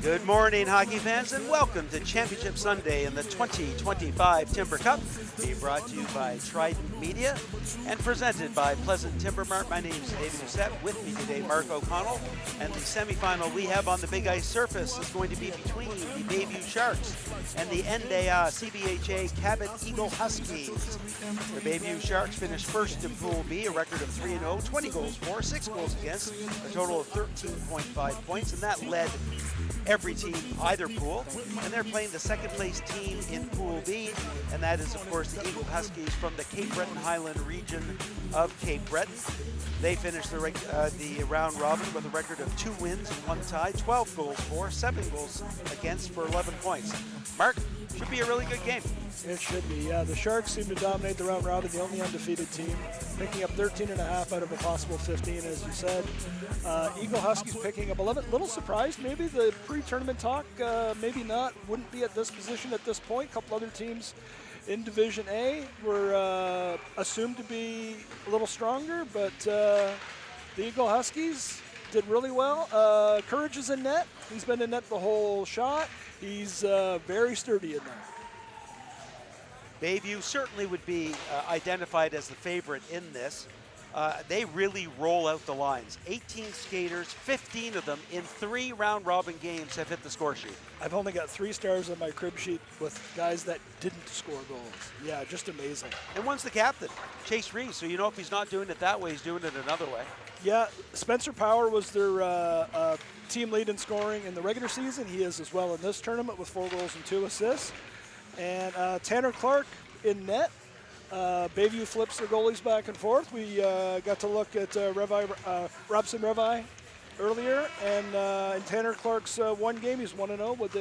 Good morning, hockey fans, and welcome to Championship Sunday in the 2025 Timber Cup, being brought to you by Trident Media and presented by Pleasant Timber Mart. My name is David Doucette. With me today, Mark O'Connell, and the semifinal we have on the big ice surface is going to be between the Bayview Sharks and the NDA CBHA Cabot Eagle Huskies. The Bayview Sharks finished first in Pool B, a record of 3-0, 20 goals for, 6 goals against, a total of 13.5 points, and that led every team either pool, and they're playing the second place team in Pool B, and that is of course the Eagle Huskies from the Cape Breton Highland region of Cape Breton. They finished the round robin with a record of 2 wins and 1 tie, 12 goals for, 7 goals against for 11 points. Mark, should be a really good game. It should be, yeah. The Sharks seem to dominate the round robin, the only undefeated team, picking up 13.5 out of a possible 15, as you said. Eagle Huskies picking up 11. Little surprised, maybe the pre-tournament talk, maybe not, wouldn't be at this position at this point. A couple other teams in Division A were assumed to be a little stronger, but the Eagle Huskies did really well. Courage is in net. He's been in net the whole shot. He's very sturdy in there. Bayview certainly would be identified as the favorite in this. They really roll out the lines. 18 skaters, 15 of them in 3 round-robin games have hit the score sheet. I've only got 3 stars on my crib sheet with guys that didn't score goals. Yeah, just amazing. And one's the captain, Chase Reeves, so you know if he's not doing it that way, he's doing it another way. Yeah, Spencer Power was their team lead in scoring in the regular season. He is as well in this tournament with 4 goals and 2 assists. And Tanner Clark in net. Bayview flips their goalies back and forth. We got to look at Robson Revi earlier, and in Tanner Clark's one game, he's 1-0 with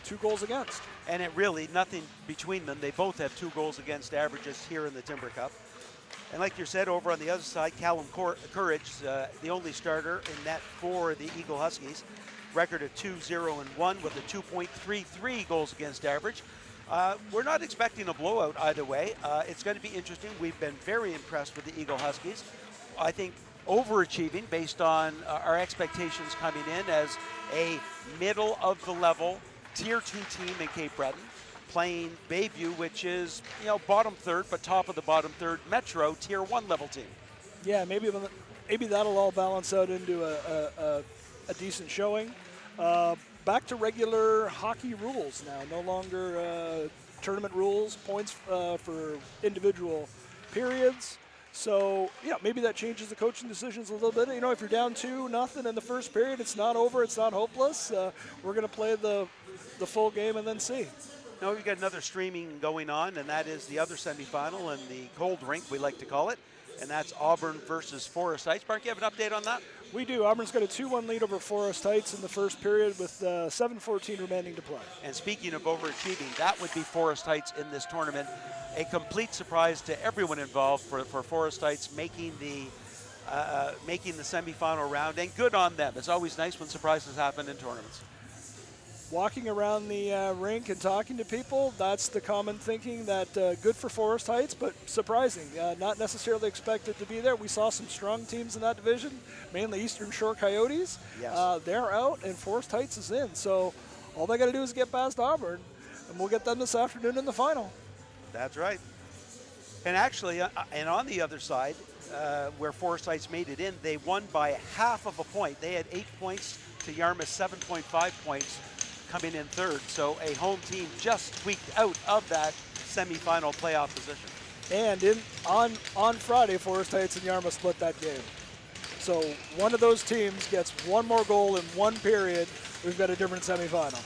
2 goals against. And it really, nothing between them. They both have 2 goals against averages here in the Timber Cup. And like you said, over on the other side, Callum Courage, the only starter in net for the Eagle Huskies. Record of 2-0-1 with a 2.33 goals against average. We're not expecting a blowout either way. It's going to be interesting. We've been very impressed with the Eagle Huskies. I think overachieving based on our expectations coming in as a middle of the level tier 2 team in Cape Breton, playing Bayview, which is, you know, bottom third, but top of the bottom third Metro tier 1 level team. Yeah, maybe that'll all balance out into a decent showing. Back to regular hockey rules now, no longer tournament rules, points for individual periods. So, yeah, maybe that changes the coaching decisions a little bit. You know, if you're down 2-0 in the first period, it's not over, it's not hopeless. We're going to play the full game and then see. No, we've got another streaming going on, and that is the other semifinal in the cold rink, we like to call it, and that's Auburn versus Forest Heights. Mark, you have an update on that? We do. Auburn's got a 2-1 lead over Forest Heights in the first period with 7:14 remaining to play. And speaking of overachieving, that would be Forest Heights in this tournament. A complete surprise to everyone involved for Forest Heights making the semifinal round, and good on them. It's always nice when surprises happen in tournaments. Walking around the rink and talking to people, that's the common thinking, that good for Forest Heights, but surprising. Not necessarily expected to be there. We saw some strong teams in that division, mainly Eastern Shore Coyotes. Yes. They're out, and Forest Heights is in. So all they got to do is get past Auburn, and we'll get them this afternoon in the final. That's right. And actually, and on the other side, where Forest Heights made it in, they won by half of a point. They had 8 points to Yarmouth 7.5 points. Coming in third, so a home team just tweaked out of that semifinal playoff position. And on Friday, Forest Heights and Yarmouth split that game. So one of those teams gets 1 more goal in 1 period. We've got a different semifinal.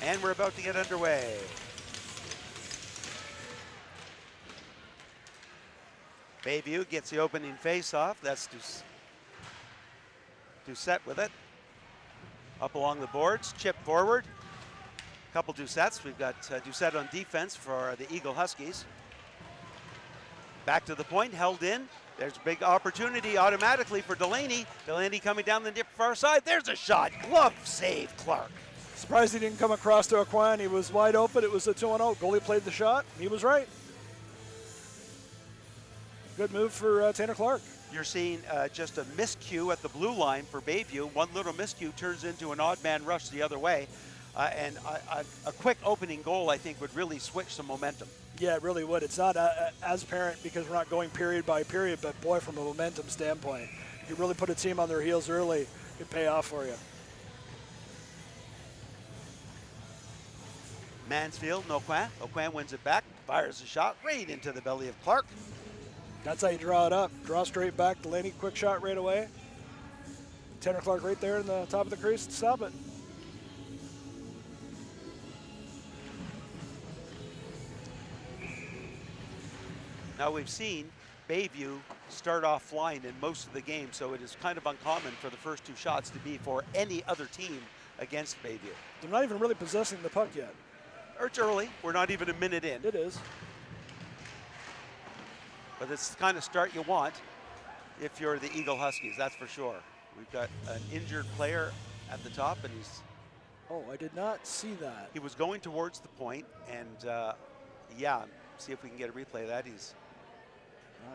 And we're about to get underway. Bayview gets the opening face-off. That's Doucette with it. Up along the boards, chip forward. Couple Doucettes. We've got Doucette on defense for the Eagle Huskies. Back to the point, held in. There's a big opportunity automatically for Delaney. Delaney coming down the far side. There's a shot. Glove save, Clark. Surprised he didn't come across to Aquan. He was wide open. It was a 2-0. Goalie played the shot. He was right. Good move for Tanner Clark. You're seeing just a miscue at the blue line for Bayview. One little miscue turns into an odd man rush the other way. And a quick opening goal, I think, would really switch some momentum. Yeah, it really would. It's not as apparent because we're not going period by period, but boy, from a momentum standpoint, if you really put a team on their heels early, it'd pay off for you. Mansfield, Aucoin. Aucoin wins it back, fires a shot right into the belly of Clark. That's how you draw it up. Draw straight back. Delaney, quick shot right away. Tanner Clark right there in the top of the crease to stop it. Now we've seen Bayview start off flying in most of the game, so it is kind of uncommon for the first two shots to be for any other team against Bayview. They're not even really possessing the puck yet. Or it's early. We're not even a minute in. It is. But it's the kind of start you want if you're the Eagle Huskies, that's for sure. We've got an injured player at the top, and he's... Oh, I did not see that. He was going towards the point, and yeah, see if we can get a replay of that. He's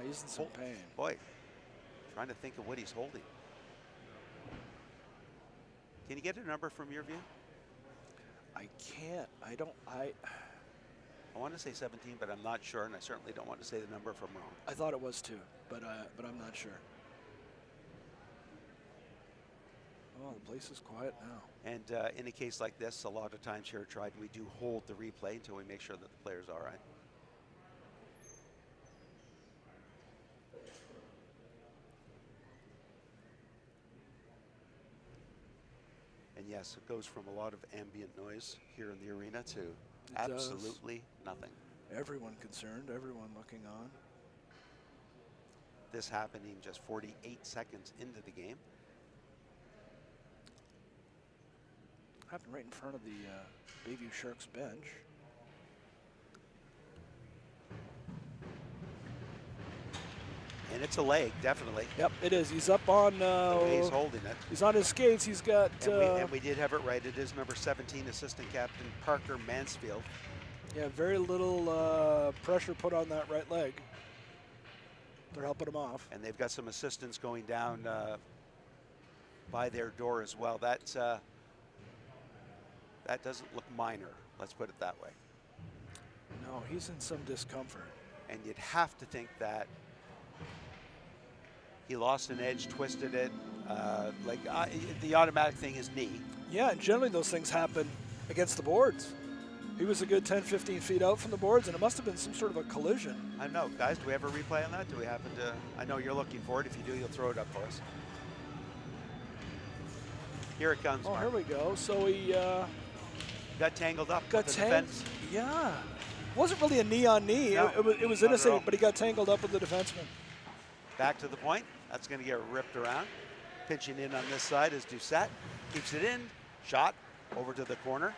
in some pain. Boy, trying to think of what he's holding. Can you get a number from your view? I can't. I want to say 17, but I'm not sure, and I certainly don't want to say the number if I'm wrong. I thought it was 2, but I'm not sure. Oh, the place is quiet now. And in a case like this, a lot of times here at Trident, we do hold the replay until we make sure that the player's all right. And yes, it goes from a lot of ambient noise here in the arena to absolutely nothing. Everyone concerned, everyone looking on. This happening just 48 seconds into the game. Happened right in front of the Bayview Sharks bench. And it's a leg, definitely. Yep, it is. He's up on... he's holding it. He's on his skates. He's got... And we did have it right. It is number 17, assistant captain Parker Mansfield. Yeah, very little pressure put on that right leg. They're helping him off. And they've got some assistants going down by their door as well. That doesn't look minor, let's put it that way. No, he's in some discomfort. And you'd have to think that he lost an edge, twisted it. The automatic thing is knee. Yeah, and generally those things happen against the boards. He was a good 10, 15 feet out from the boards, and it must have been some sort of a collision. I don't know. Guys, do we have a replay on that? Do we happen to? I know you're looking for it. If you do, you'll throw it up for us. Here it comes. Oh, Mark. Here we go. So he got tangled up. Got with the defense. Yeah. Wasn't really a knee on knee. No, it was innocent, but he got tangled up with the defenseman. Back to the point. That's going to get ripped around. Pitching in on this side is Doucette. Keeps it in. Shot over to the corner.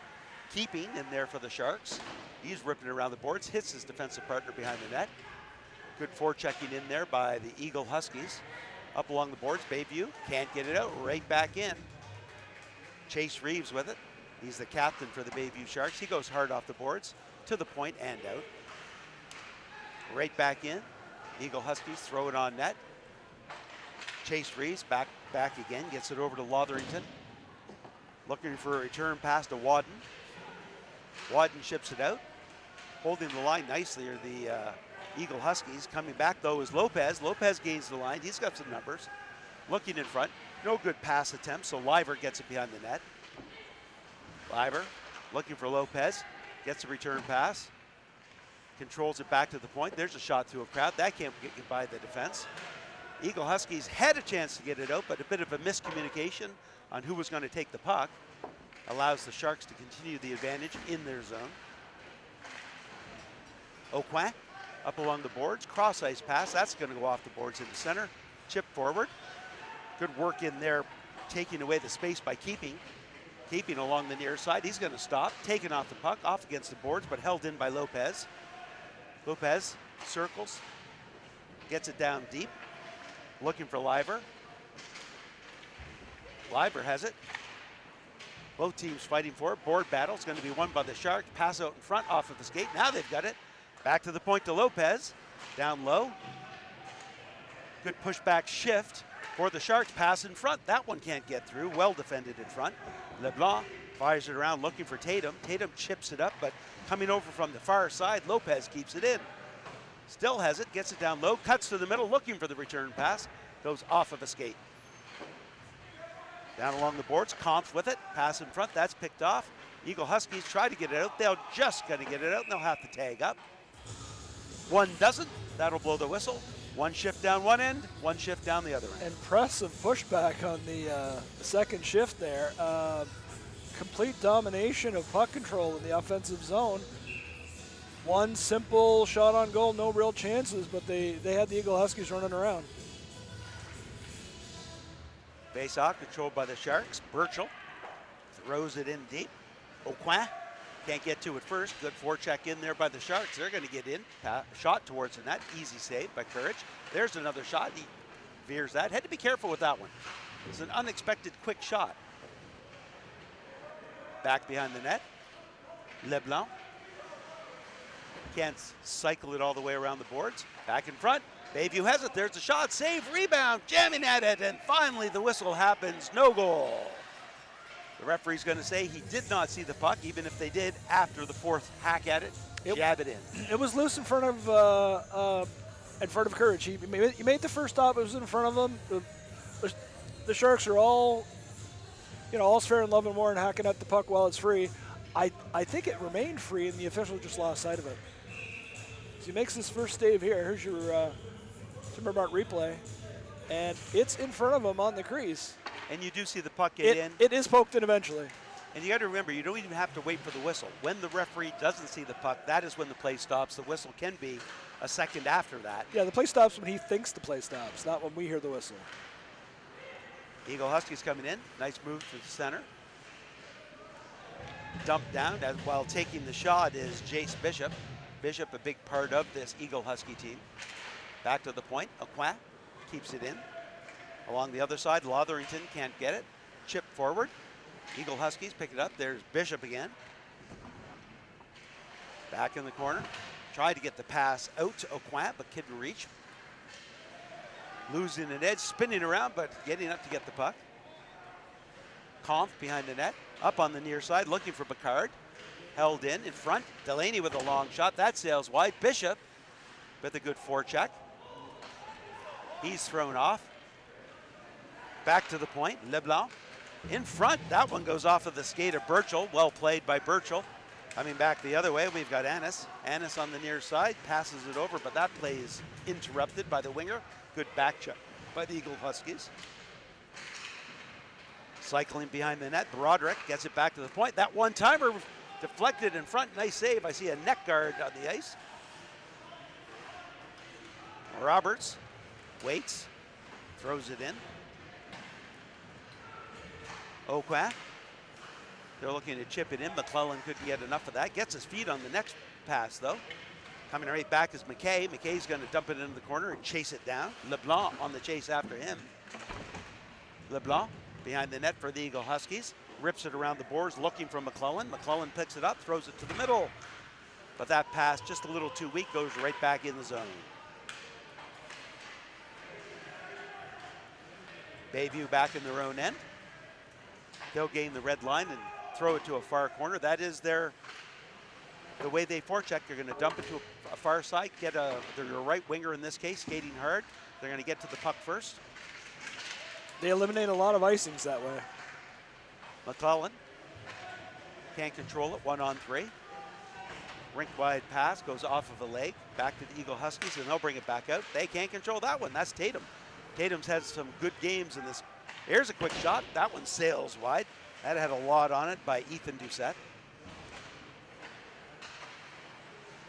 Keeping in there for the Sharks. He's ripping around the boards. Hits his defensive partner behind the net. Good forechecking in there by the Eagle Huskies. Up along the boards. Bayview can't get it out. Right back in. Chase Reeves with it. He's the captain for the Bayview Sharks. He goes hard off the boards to the point and out. Right back in. Eagle Huskies throw it on net. Chase Reeves back again. Gets it over to Lotherington. Looking for a return pass to Wadden. Wadden ships it out. Holding the line nicely are the Eagle Huskies. Coming back though is Lopez. Lopez gains the line. He's got some numbers. Looking in front. No good pass attempt, so Liver gets it behind the net. Liver looking for Lopez. Gets a return pass. Controls it back to the point. There's a shot through a crowd. That can't get by the defense. Eagle Huskies had a chance to get it out, but a bit of a miscommunication on who was going to take the puck allows the Sharks to continue the advantage in their zone. Aucoin up along the boards. Cross ice pass. That's going to go off the boards into center. Chip forward. Good work in there, taking away the space by keeping along the near side. He's going to stop, taking off the puck, off against the boards, but held in by Lopez. Lopez circles, gets it down deep, looking for Liver. Liver has it. Both teams fighting for it. Board battle is going to be won by the Sharks. Pass out in front, off of the skate. Now they've got it. Back to the point to Lopez. Down low. Good pushback shift for the Sharks. Pass in front. That one can't get through. Well defended in front. LeBlanc fires it around looking for Tatum. Tatum chips it up, but coming over from the far side, Lopez keeps it in. Still has it, gets it down low, cuts to the middle, looking for the return pass. Goes off of a skate. Down along the boards, Kampf with it. Pass in front, that's picked off. Eagle Huskies try to get it out. They'll just gonna get it out, and they'll have to tag up. One doesn't, that'll blow the whistle. One shift down one end, one shift down the other end. Impressive pushback on the second shift there. Complete domination of puck control in the offensive zone. One simple shot on goal, no real chances, but they had the Eagle Huskies running around. Face-off controlled by the Sharks. Burchell throws it in deep. Aucoin can't get to it first. Good forecheck in there by the Sharks. They're going to get in. Shot towards the net. Easy save by Courage. There's another shot. He veers that. Had to be careful with that one. It's an unexpected quick shot. Back behind the net. LeBlanc. Can't cycle it all the way around the boards. Back in front. Bayview has it. There's the shot. Save, rebound, jamming at it, and finally the whistle happens. No goal. The referee's going to say he did not see the puck, even if they did after the fourth hack at it, jab it in. It was loose in front of Courage. He made the first stop. It was in front of him. The Sharks are all fair and love and war and hacking at the puck while it's free. I think it remained free, and the official just lost sight of it. So he makes his first save here. Here's your Timbermart replay, and it's in front of him on the crease. And you do see the puck get in. It is poked in eventually. And you got to remember, you don't even have to wait for the whistle. When the referee doesn't see the puck, that is when the play stops. The whistle can be a second after that. Yeah, the play stops when he thinks the play stops, not when we hear the whistle. Eagle Huskies coming in. Nice move to the center. Dumped down while taking the shot is Jace Bishop. Bishop, a big part of this Eagle Husky team. Back to the point. Aucoin keeps it in. Along the other side, Lotherington can't get it. Chip forward. Eagle Huskies pick it up. There's Bishop again. Back in the corner. Tried to get the pass out to Aucoin, but couldn't reach. Losing an edge, spinning around, but getting up to get the puck. Kampf behind the net. Up on the near side, looking for Picard. Held in front. Delaney with a long shot. That sails wide. Bishop with a good forecheck. He's thrown off. Back to the point. LeBlanc in front. That one goes off of the skate of Burchell. Well played by Burchell. Coming back the other way, we've got Annis. Annis on the near side. Passes it over, but that play is interrupted by the winger. Good back check by the Eagle Huskies. Cycling behind the net. Broderick gets it back to the point. That one-timer deflected in front. Nice save. I see a neck guard on the ice. Roberts waits. Throws it in. Aucoin. They're looking to chip it in. McClellan couldn't get enough of that. Gets his feet on the next pass, though. Coming right back is McKay. McKay's going to dump it into the corner and chase it down. LeBlanc on the chase after him. LeBlanc behind the net for the Eagle Huskies. Rips it around the boards looking for McClellan. McClellan picks it up, throws it to the middle. But that pass, just a little too weak, goes right back in the zone. Bayview back in their own end. They'll gain the red line and throw it to a far corner. That is the way they forecheck. They're going to dump it to a far side, get their right winger in this case, skating hard. They're going to get to the puck first. They eliminate a lot of icings that way. McClellan can't control it, 1-on-3. Rink-wide pass goes off of a leg, back to the Eagle Huskies, and they'll bring it back out. They can't control that one. That's Tatum. Tatum's had some good games in this. Here's a quick shot. That one sails wide. That had a lot on it by Ethan Doucette.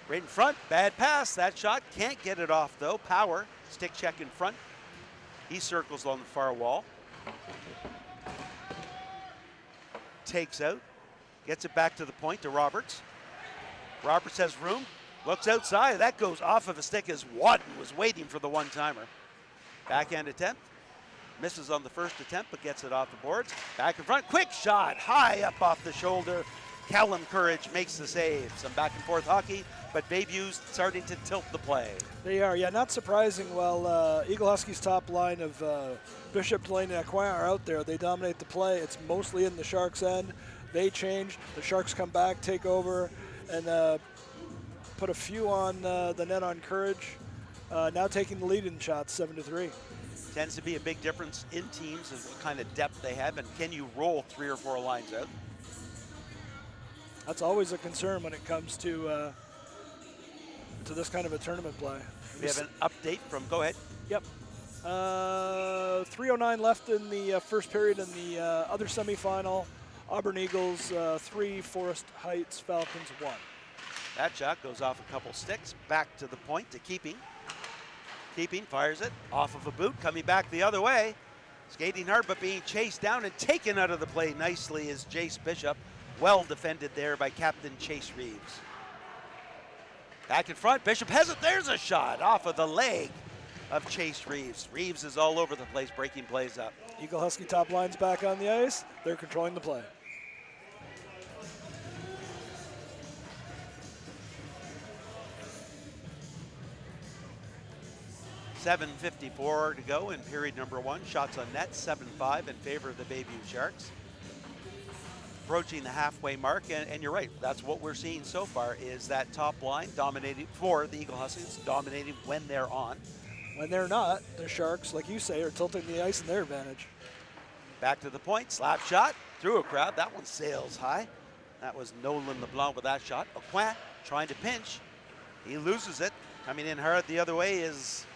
Right in front, bad pass. That shot can't get it off though. Power, stick check in front. He circles on the far wall. Takes out, gets it back to the point to Roberts. Roberts has room, looks outside. That goes off of a stick as Wadden was waiting for the one-timer. Backhand attempt. Misses on the first attempt, but gets it off the boards. Back in front, quick shot, high up off the shoulder. Callum Courage makes the save. Some back and forth hockey, but Bayview's starting to tilt the play. They are, yeah, not surprising. While Eagle Huskies' top line of Bishop, Delaney, and Aquin are out there, they dominate the play. It's mostly in the Sharks' end. They change. The Sharks come back, take over, and put a few on the net on Courage. Now taking the lead in shots, 7-3. Tends to be a big difference in teams is what kind of depth they have, and can you roll 3 or 4 lines out? That's always a concern when it comes to this kind of a tournament play. We have an update from, go ahead. Yep. 3:09 left in the first period in the other semifinal. Auburn Eagles 3, Forest Heights Falcons 1. That shot goes off a couple sticks, back to the point to Keeping. Keeping fires it off of a boot, coming back the other way. Skating hard, but being chased down and taken out of the play nicely is Jace Bishop. Well defended there by Captain Chase Reeves. Back in front, Bishop has it. There's a shot off of the leg of Chase Reeves. Reeves is all over the place, breaking plays up. Eagle Husky top line's back on the ice. They're controlling the play. $7:54 to go in period number 1. Shots on net, 7-5 in favor of the Bayview Sharks. Approaching the halfway mark, and you're right, that's what we're seeing so far is that top line dominating for the Eagle Huskies, dominating when they're on. When they're not, the Sharks, like you say, are tilting the ice in their advantage. Back to the point, slap shot, through a crowd. That one sails high. That was Nolan LeBlanc with that shot. Aquin trying to pinch. He loses it. Coming in hard the other way is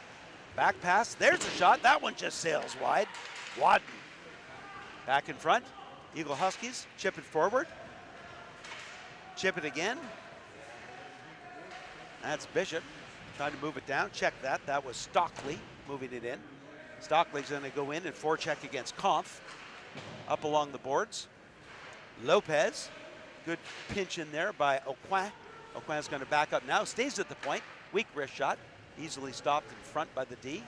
back pass. There's a shot. That one just sails wide. Wadden back in front. Eagle Huskies chip it forward. Chip it again. That's Bishop trying to move it down. Check that. That was Stockley moving it in. Stockley's going to go in and forecheck against Kampf. Up along the boards. Lopez. Good pinch in there by Aquin. Aquin's going to back up now. Stays at the point. Weak wrist shot. Easily stopped in front by the D.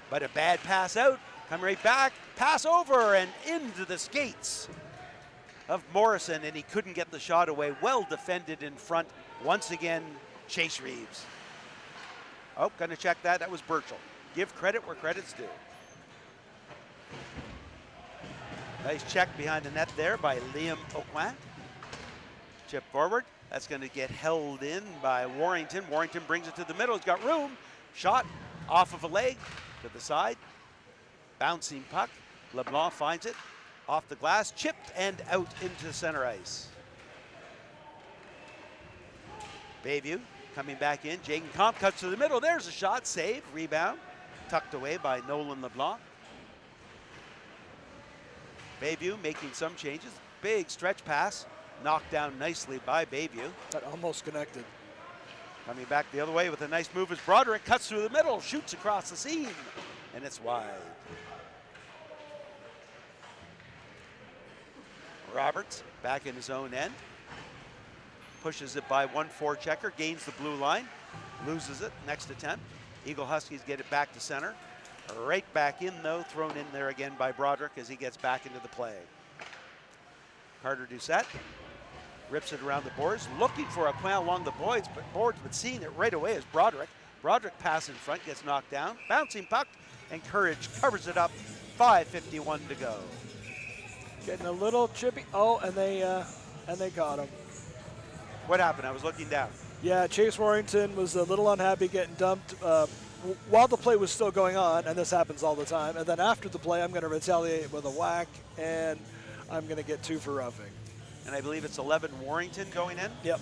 But a bad pass out. Come right back. Pass over and into the skates of Morrison, and he couldn't get the shot away. Well defended in front. Once again, Chase Reeves. Oh, gonna check that. That was Burchell. Give credit where credit's due. Nice check behind the net there by Liam Aquin. Chip forward. That's gonna get held in by Warrington. Warrington brings it to the middle. He's got room. Shot off of a leg to the side. Bouncing puck. LeBlanc finds it. Off the glass, chipped and out into center ice. Bayview coming back in. Jaden Comp cuts to the middle. There's a shot, save, rebound. Tucked away by Nolan LeBlanc. Bayview making some changes. Big stretch pass, knocked down nicely by Bayview. That almost connected. Coming back the other way with a nice move as Broderick cuts through the middle, shoots across the seam, and it's wide. Roberts back in his own end. Pushes it by 1-4 checker, gains the blue line, loses it next attempt. Eagle Huskies get it back to center. Right back in though, thrown in there again by Broderick as he gets back into the play. Carter Doucette rips it around the boards, looking for Aquin along the boards, but seeing it right away is Broderick. Broderick pass in front, gets knocked down, bouncing puck, and Courage covers it up. 5:51 to go. Getting a little chippy. Oh, and they got him. What happened? I was looking down. Yeah, Chase Warrington was a little unhappy getting dumped while the play was still going on, and this happens all the time. And then after the play, I'm going to retaliate with a whack, and I'm going to get 2 for roughing. And I believe it's 11 Warrington going in? Yep.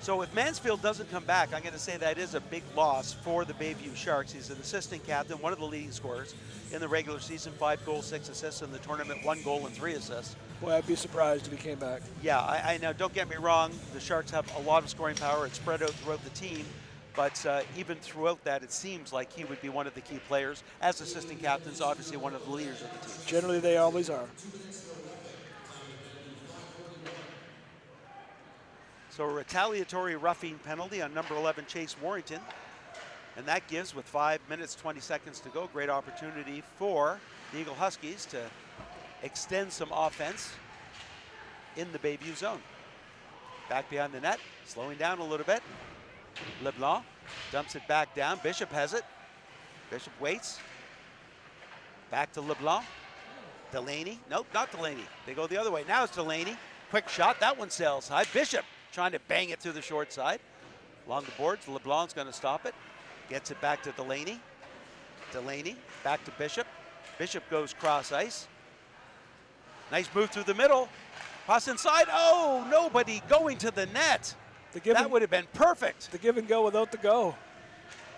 So if Mansfield doesn't come back, I'm going to say that is a big loss for the Bayview Sharks. He's an assistant captain, one of the leading scorers in the regular season, 5 goals, 6 assists in the tournament, 1 goal and 3 assists. Boy, I'd be surprised if he came back. Yeah, I know. Don't get me wrong. The Sharks have a lot of scoring power. It's spread out throughout the team. But even throughout that, it seems like he would be one of the key players. As assistant captains, obviously one of the leaders of the team. Generally, they always are. So a retaliatory roughing penalty on number 11, Chase Warrington. And that gives, with 5 minutes, 20 seconds to go, great opportunity for the Eagle Huskies to extend some offense. in the Bayview zone. Back behind the net, slowing down a little bit. LeBlanc dumps it back down. Bishop has it. Bishop waits. Back to LeBlanc. Delaney. Nope, not Delaney. They go the other way. Now it's Delaney. Quick shot. That one sails high. Bishop trying to bang it through the short side. Along the boards, LeBlanc's going to stop it. Gets it back to Delaney. Delaney back to Bishop. Bishop goes cross ice. Nice move through the middle. Pass inside. Oh, nobody going to the net. That would have been perfect. The give and go without the go.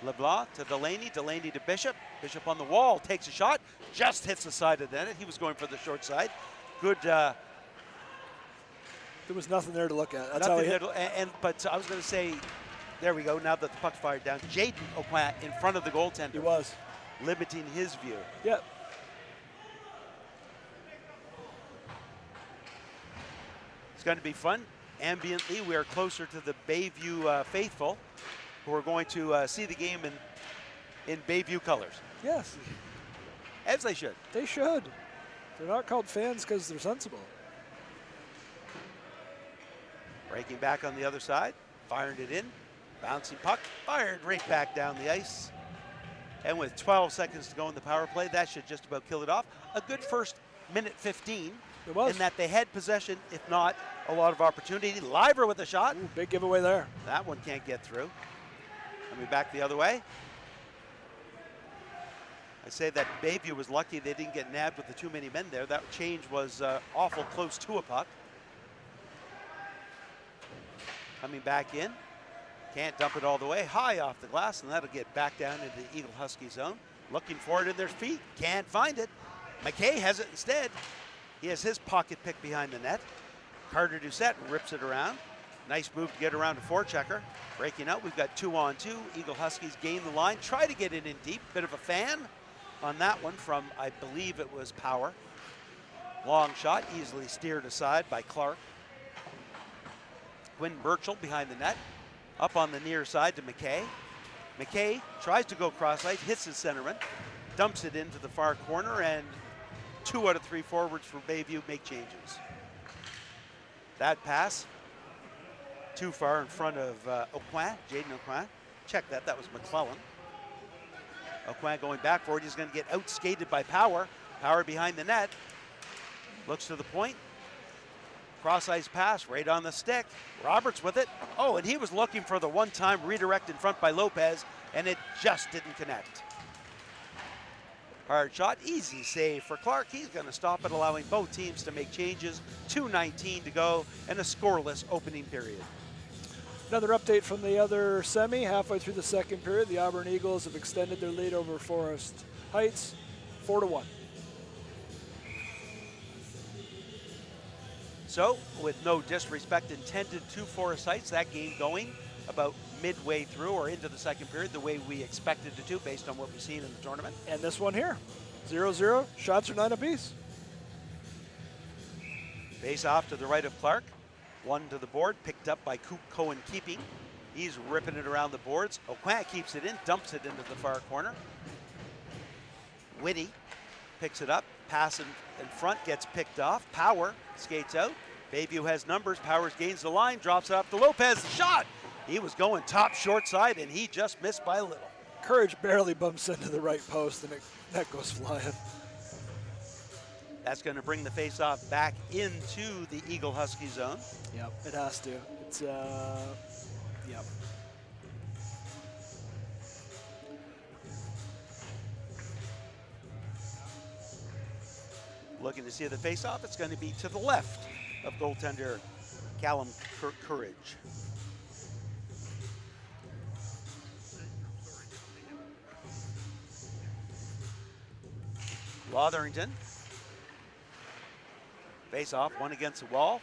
LeBlanc to Delaney. Delaney to Bishop. Bishop on the wall. Takes a shot. Just hits the side of the net. He was going for the short side. Good. There was nothing there to look at. That's how he hit. But I was going to say, there we go. Now that the puck's fired down, Jaden Aucoin in front of the goaltender. He was. Limiting his view. Yep. It's going to be fun. Ambiently, we are closer to the Bayview faithful, who are going to see the game in Bayview colors. Yes. As they should. They should. They're not called fans because they're sensible. Breaking back on the other side, firing it in. Bouncing puck, fired right back down the ice. And with 12 seconds to go in the power play, that should just about kill it off. A good first minute 15. It was. In that they had possession, if not a lot of opportunity. Liver with a shot. Ooh, big giveaway there. That one can't get through. Coming back the other way. I say that Bayview was lucky they didn't get nabbed with the too many men there. That change was awful close to a puck. Coming back in. Can't dump it all the way. High off the glass, and that'll get back down into the Eagle Husky zone. Looking for it in their feet. Can't find it. McKay has it instead. He has his pocket pick behind the net. Carter Doucette rips it around. Nice move to get around a forechecker. Breaking out, we've got 2-on-2. Eagle Huskies gain the line. Try to get it in deep. Bit of a fan on that one from, I believe it was Power. Long shot, easily steered aside by Clark. Quinn Burchell behind the net. Up on the near side to McKay. McKay tries to go cross ice, hits his centerman, dumps it into the far corner, and 2 out of 3 forwards for Bayview make changes. That pass too far in front of Aucoin, Jaden Aucoin. Check that, that was McClellan. Aucoin going back forward, he's going to get out-skated by Power. Power behind the net, looks to the point. Cross ice pass right on the stick. Roberts with it. Oh, and he was looking for the one-time redirect in front by Lopez, and it just didn't connect. Hard shot, easy save for Clark. He's going to stop it, allowing both teams to make changes. 2:19 to go, and a scoreless opening period. Another update from the other semi. Halfway through the second period, the Auburn Eagles have extended their lead over Forest Heights, 4-1. So, with no disrespect intended to Forest Heights, that game going about midway through or into the second period the way we expected it to based on what we've seen in the tournament. And this one here, 0-0, shots are 9 apiece. Face off to the right of Clark. One to the board, picked up by Cohen keeping. He's ripping it around the boards. Aucoin keeps it in, dumps it into the far corner. Whitty picks it up, pass in front, gets picked off. Power skates out. Bayview has numbers. Powers gains the line, drops it up to Lopez. Shot! He was going top short side, and he just missed by a little. Courage barely bumps into the right post, and that goes flying. That's going to bring the face-off back into the Eagle Husky zone. Yep, it has to. It's, yep. Looking to see the face-off, it's going to be to the left of goaltender Callum Courage. Lotherington. Face-off, one against the wall.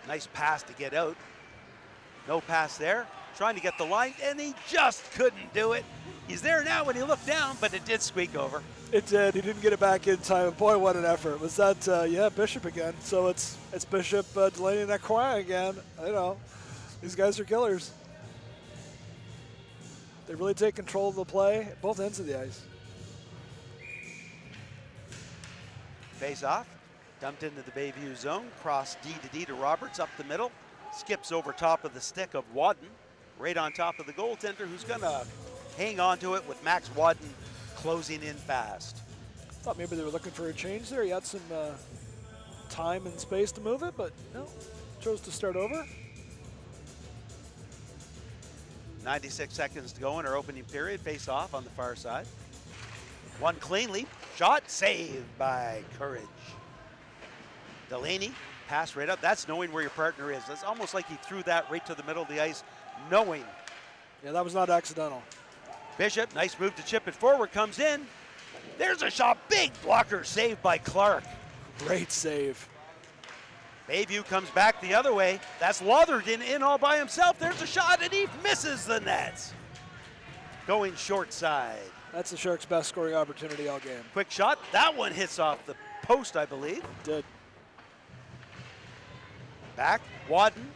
Nice pass to get out. No pass there. Trying to get the line, and he just couldn't do it. He's there now when he looked down, but it did squeak over. It did. He didn't get it back in time. Boy, what an effort. Was that, yeah, Bishop again. So it's Bishop, Delaney, and Aucoin again. I know. These guys are killers. They really take control of the play at both ends of the ice. Face off. Dumped into the Bayview zone, cross D to D to Roberts, up the middle. Skips over top of the stick of Wadden, right on top of the goaltender, who's gonna hang on to it with Max Wadden closing in fast. Thought maybe they were looking for a change there. He had some time and space to move it, but no, chose to start over. 96 seconds to go in our opening period. Face off on the far side. One cleanly, shot saved by Courage. Delaney, pass right up. That's knowing where your partner is. That's almost like he threw that right to the middle of the ice, knowing. Yeah, that was not accidental. Bishop, nice move to chip it forward, comes in. There's a shot, big blocker saved by Clark. Great save. Bayview comes back the other way. That's Lotherton in all by himself. There's a shot and he misses the net. Going short side. That's the Sharks' best scoring opportunity all game. Quick shot, that one hits off the post, I believe. It did. Back, Wadden.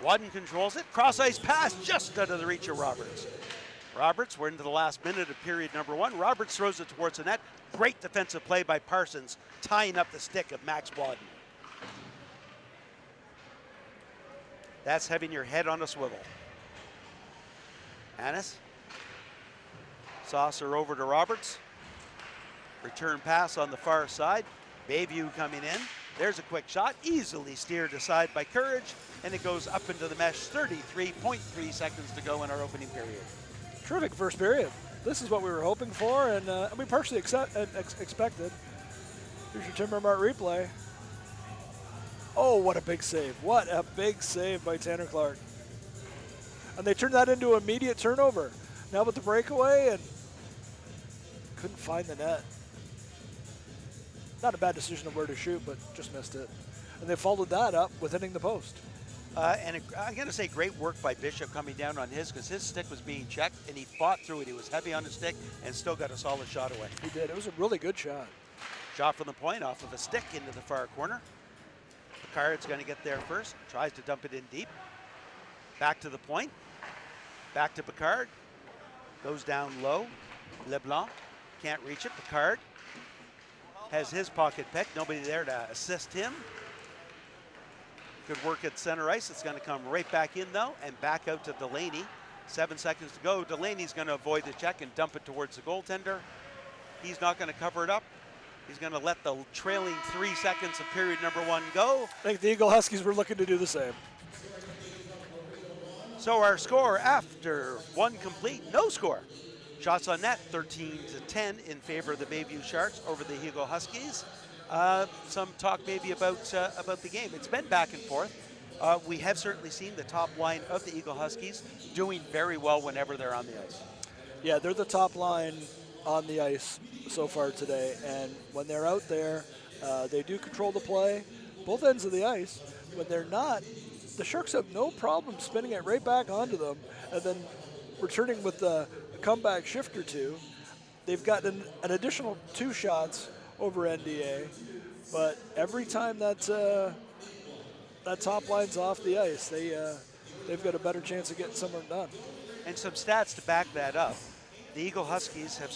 Wadden controls it. Cross ice pass just out of the reach of Roberts. Roberts, we're into the last minute of period number 1. Roberts throws it towards the net. Great defensive play by Parsons, tying up the stick of Max Wadden. That's having your head on a swivel. Annis. Saucer over to Roberts. Return pass on the far side. Bayview coming in. There's a quick shot, easily steered aside by Courage, and it goes up into the mesh. 33.3 seconds to go in our opening period. Terrific first period. This is what we were hoping for, and we partially expected. Here's your Timber Mart replay. Oh, what a big save. What a big save by Tanner Clark. And they turned that into an immediate turnover. Now with the breakaway, and couldn't find the net. Not a bad decision of where to shoot, but just missed it. And they followed that up with hitting the post. And I'm going to say great work by Bishop coming down on his, because his stick was being checked, and he fought through it. He was heavy on his stick and still got a solid shot away. He did. It was a really good shot. Shot from the point off of a stick into the far corner. Picard's going to get there first. Tries to dump it in deep. Back to the point. Back to Picard. Goes down low. LeBlanc can't reach it. Picard has his pocket pick. Nobody there to assist him. Good work at center ice. It's going to come right back in, though, and back out to Delaney. 7 seconds to go. Delaney's going to avoid the check and dump it towards the goaltender. He's not going to cover it up. He's going to let the trailing 3 seconds of period number 1 go. I think the Eagle Huskies were looking to do the same. So our score after 1 complete, no score. Shots on net, 13-10 in favor of the Bayview Sharks over the Eagle Huskies. Some talk maybe about the game. It's been back and forth. We have certainly seen the top line of the Eagle Huskies doing very well whenever they're on the ice. Yeah, they're the top line on the ice so far today, and when they're out there, they do control the play, both ends of the ice. When they're not, the Sharks have no problem spinning it right back onto them and then returning with a comeback shift or two. They've got an additional 2 shots over NDA, but every time that top line's off the ice, they've got a better chance of getting something done. And some stats to back that up. The Eagle Huskies have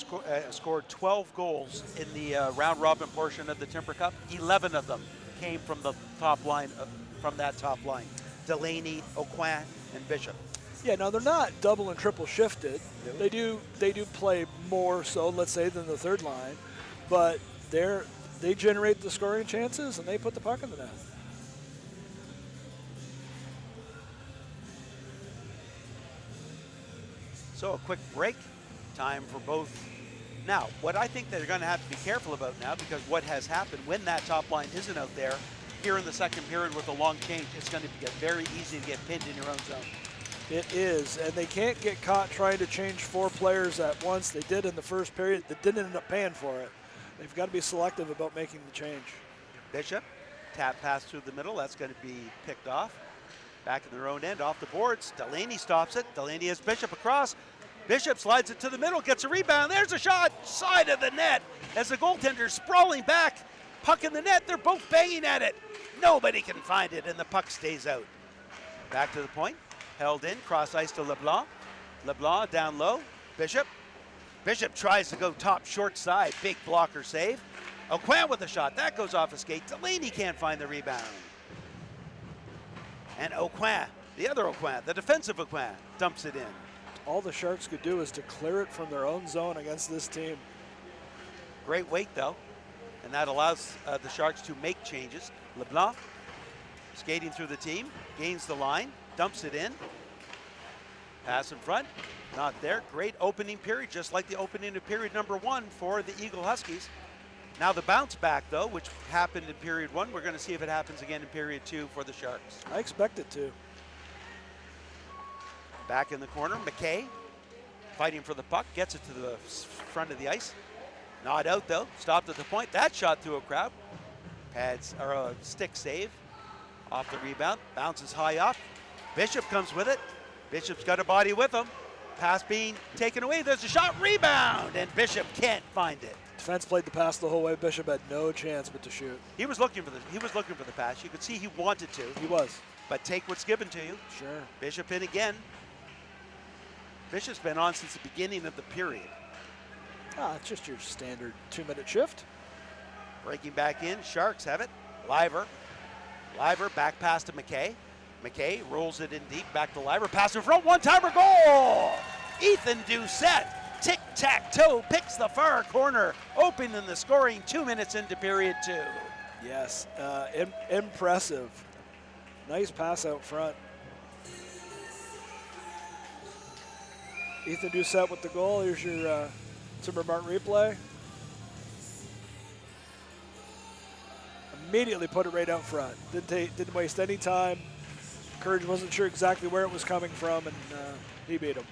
scored 12 goals in the round-robin portion of the Timber Cup. 11 of them came from the top line, from that top line. Delaney, Aucoin, and Bishop. Yeah, now they're not double and triple shifted. They do play more so, let's say, than the third line, but they generate the scoring chances and they put the puck in the net. So a quick break. Time for both. Now, what I think they're going to have to be careful about now, because what has happened when that top line isn't out there, here in the second period with a long change, it's going to get very easy to get pinned in your own zone. It is, and they can't get caught trying to change 4 players at once. They did in the first period. They didn't end up paying for it. They've got to be selective about making the change. Bishop, tap pass through the middle. That's going to be picked off. Back in their own end, off the boards. Delaney stops it. Delaney has Bishop across. Bishop slides it to the middle, gets a rebound. There's a shot, side of the net. As the goaltender's sprawling back, puck in the net. They're both banging at it. Nobody can find it, and the puck stays out. Back to the point. Held in, cross ice to LeBlanc. LeBlanc down low. Bishop. Bishop tries to go top short side. Big blocker save. Aucoin with a shot. That goes off his skate. Delaney can't find the rebound. And Aucoin, the other Aucoin, the defensive Aucoin, dumps it in. All the Sharks could do is to clear it from their own zone against this team. Great weight, though. And that allows the Sharks to make changes. LeBlanc, skating through the team, gains the line, dumps it in. Pass in front, not there. Great opening period, just like the opening of period number 1 for the Eagle Huskies. Now the bounce back, though, which happened in period 1, we're going to see if it happens again in period 2 for the Sharks. I expect it to. Back in the corner, McKay fighting for the puck, gets it to the front of the ice. Not out, though. Stopped at the point. That shot through a crowd. Pads, or a stick save off the rebound. Bounces high up. Bishop comes with it. Bishop's got a body with him. Pass being taken away. There's a shot. Rebound, and Bishop can't find it. Defense played the pass the whole way. Bishop had no chance but to shoot. He was looking for the pass. You could see he wanted to. He was. But take what's given to you. Sure. Bishop in again. Bishop's been on since the beginning of the period. It's just your standard 2-minute shift. Breaking back in, Sharks have it. Liver back pass to McKay. McKay rolls it in deep, back to Liver. Pass in front, one-timer goal! Ethan Doucette, tic-tac-toe, picks the far corner, opening the scoring 2 minutes into period 2. Yes, impressive. Nice pass out front. Ethan Doucette with the goal. Here's your Timbermart replay. Immediately put it right out front. Didn't waste any time. Courage wasn't sure exactly where it was coming from, and he beat him.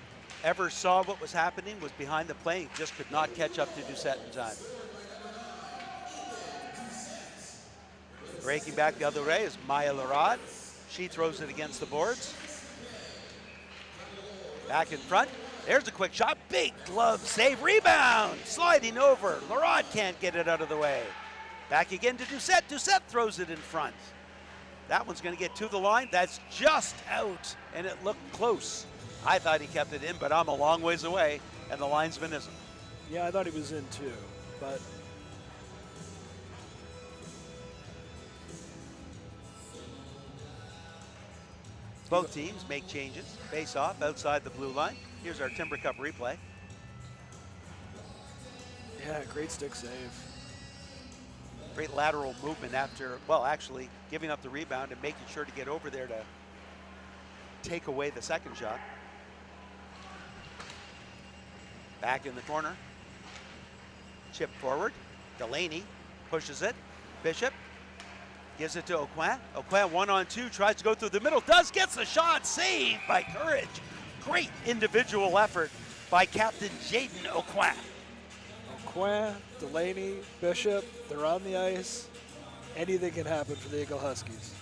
Ever saw what was happening, was behind the play, just could not catch up to Doucette in time. Breaking back the other way is Maya Larod. She throws it against the boards. Back in front. There's a quick shot. Big glove save. Rebound. Sliding over. Larod can't get it out of the way. Back again to Doucette. Doucette throws it in front. That one's going to get to the line. That's just out, and it looked close. I thought he kept it in, but I'm a long ways away, and the linesman isn't. Yeah, I thought he was in too, but both teams make changes. Face off outside the blue line. Here's our Timber Cup replay. yeah, great stick save. Great lateral movement after, well, actually giving up the rebound and making sure to get over there to take away the second shot. Back in the corner. Chip forward. Delaney pushes it. Bishop gives it to Aucoin. Aucoin 1-on-2, tries to go through the middle. Gets the shot. Saved by Courage. Great individual effort by Captain Jaden Aucoin. Aucoin, Delaney, Bishop, they're on the ice. Anything can happen for the Eagle Huskies.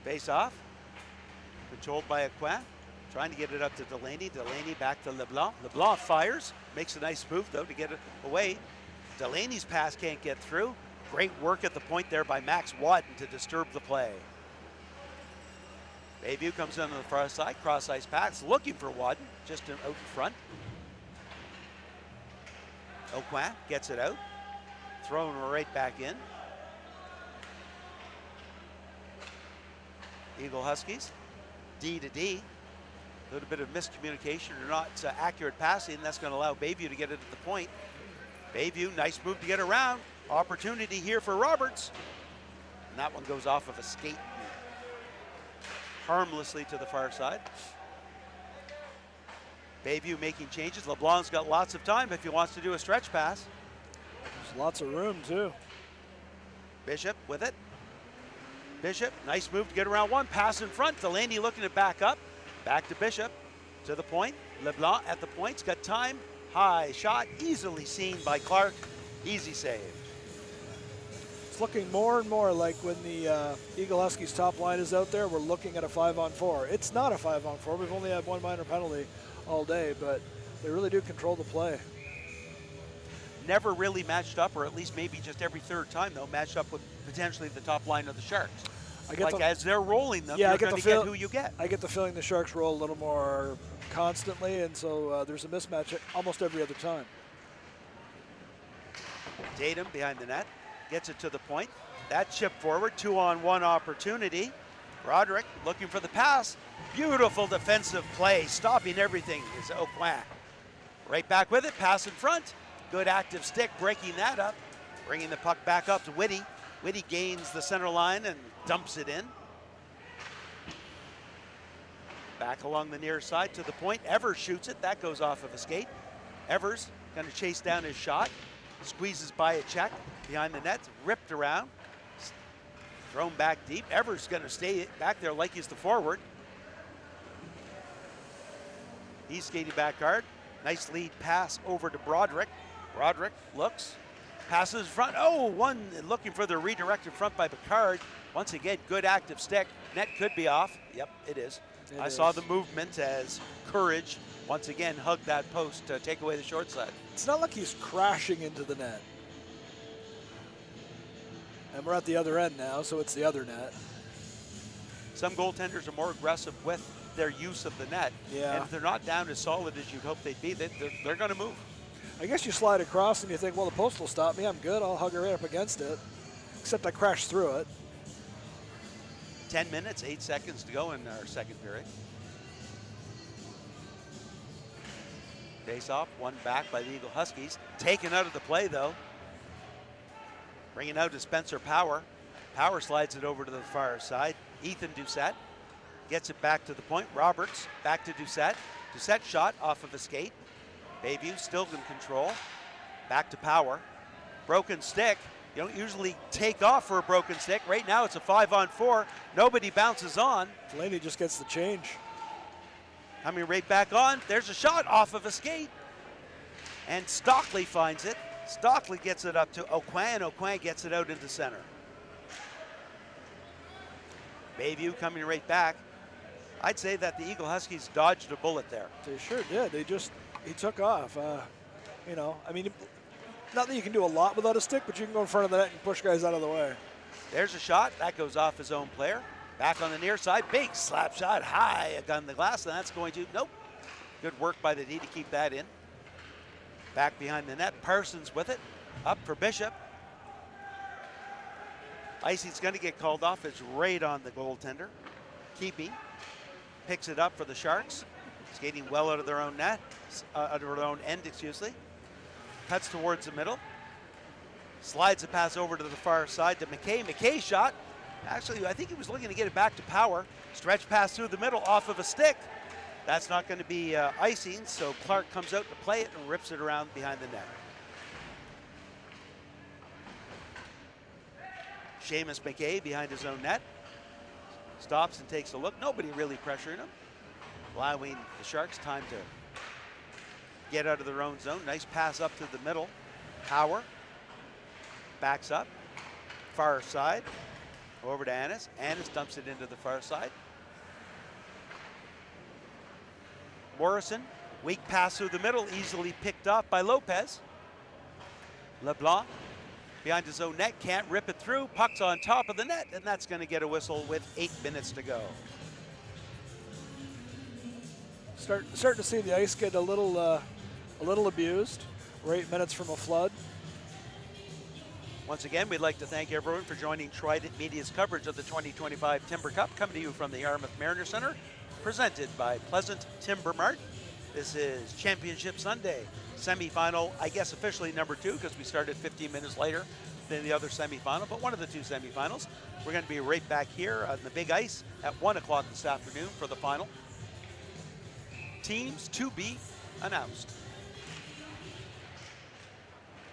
Face off. Controlled by Aucoin. Trying to get it up to Delaney. Delaney back to LeBlanc. LeBlanc fires. Makes a nice move, though, to get it away. Delaney's pass can't get through. Great work at the point there by Max Wadden to disturb the play. Bayview comes in on the far side. Cross-ice pass. Looking for Wadden. Just out in front. Aucoin gets it out. Thrown right back in. Eagle Huskies, D to D. A little bit of miscommunication or not accurate passing. That's going to allow Bayview to get it at the point. Bayview, nice move to get around. Opportunity here for Roberts. And that one goes off of a skate harmlessly to the far side. Bayview making changes. LeBlanc's got lots of time if he wants to do a stretch pass. There's lots of room, too. Bishop with it. Bishop, nice move to get around one. Pass in front. Delaney looking to back up. Back to Bishop. To the point. LeBlanc at the point's got time. High shot. Easily seen by Clark. Easy save. It's looking more and more like when the Eagle Huskies top line is out there, we're looking at a 5-on-4. It's not a 5-on-4. We've only had one minor penalty all day, but they really do control the play. Never really matched up, or at least maybe just every third time, though, matched up with potentially the top line of the Sharks. Like as they're rolling them, yeah, you're going to get who you get. I get the feeling the Sharks roll a little more constantly, and so there's a mismatch almost every other time. Tatum behind the net, gets it to the point. That chip forward, 2-on-1 opportunity. Broderick looking for the pass. Beautiful defensive play, stopping everything is Aucoin. Right back with it, pass in front. Good active stick, breaking that up. Bringing the puck back up to Whitty. Whitty gains the center line and dumps it in. Back along the near side to the point. Evers shoots it, that goes off of a skate. Evers gonna chase down his shot. Squeezes by a check behind the net, ripped around. Thrown back deep. Evers gonna stay back there like he's the forward. He's skating back hard. Nice lead pass over to Broderick. Broderick looks, passes in front. Oh, one looking for the redirect in front by Picard. Once again, good active stick. Net could be off. Yep, it is. I saw the movement as Courage once again hugged that post to take away the short side. It's not like he's crashing into the net. And we're at the other end now, so it's the other net. Some goaltenders are more aggressive with their use of the net. Yeah. And if they're not down as solid as you'd hope they'd be, they're going to move. I guess you slide across and you think, well, the post will stop me. I'm good. I'll hug her right up against it. Except I crashed through it. 10 minutes, 8 seconds to go in our second period. Face off, one back by the Eagle Huskies. Taken out of the play, though. Bringing out to Spencer Power. Power slides it over to the far side. Ethan Doucette gets it back to the point. Roberts back to Doucette. Doucette shot off of a skate. Bayview still in control. Back to Power. Broken stick. You don't usually take off for a broken stick. Right now it's a 5-on-4. Nobody bounces on. Delaney just gets the change. Coming right back on. There's a shot off of a skate. And Stockley finds it. Stockley gets it up to Aucoin, and Aucoin gets it out into center. Bayview coming right back. I'd say that the Eagle Huskies dodged a bullet there. They sure did. He took off. You know, I mean, not that you can do a lot without a stick, but you can go in front of the net and push guys out of the way. There's a shot. That goes off his own player. Back on the near side. Big slap shot high on the glass, and that's going to, nope. Good work by the D to keep that in. Back behind the net. Parsons with it. Up for Bishop. Icing's going to get called off. It's right on the goaltender. Keeping. Picks it up for the Sharks. Skating well out of their own net. Out of their own end, excuse me. Cuts towards the middle. Slides a pass over to the far side to McKay. McKay shot. Actually, I think he was looking to get it back to Power. Stretch pass through the middle off of a stick. That's not going to be icing, so Clark comes out to play it and rips it around behind the net. Seamus McKay behind his own net. Stops and takes a look. Nobody really pressuring him. Allowing the Sharks time to get out of their own zone. Nice pass up to the middle. Power backs up. Far side. Over to Annis. Annis dumps it into the far side. Morrison, weak pass through the middle, easily picked off by Lopez. LeBlanc behind his own net, can't rip it through. Puck's on top of the net, and that's going to get a whistle with 8 minutes to go. Starting to see the ice get a little abused. We're 8 minutes from a flood. Once again, we'd like to thank everyone for joining Trident Media's coverage of the 2025 Timber Cup, coming to you from the Yarmouth Mariner Center, presented by Pleasant Timber Mart. This is Championship Sunday, semifinal, I guess officially number 2, because we started 15 minutes later than the other semifinal, but one of the 2 semifinals. We're going to be right back here on the big ice at 1 o'clock this afternoon for the final. Teams to be announced.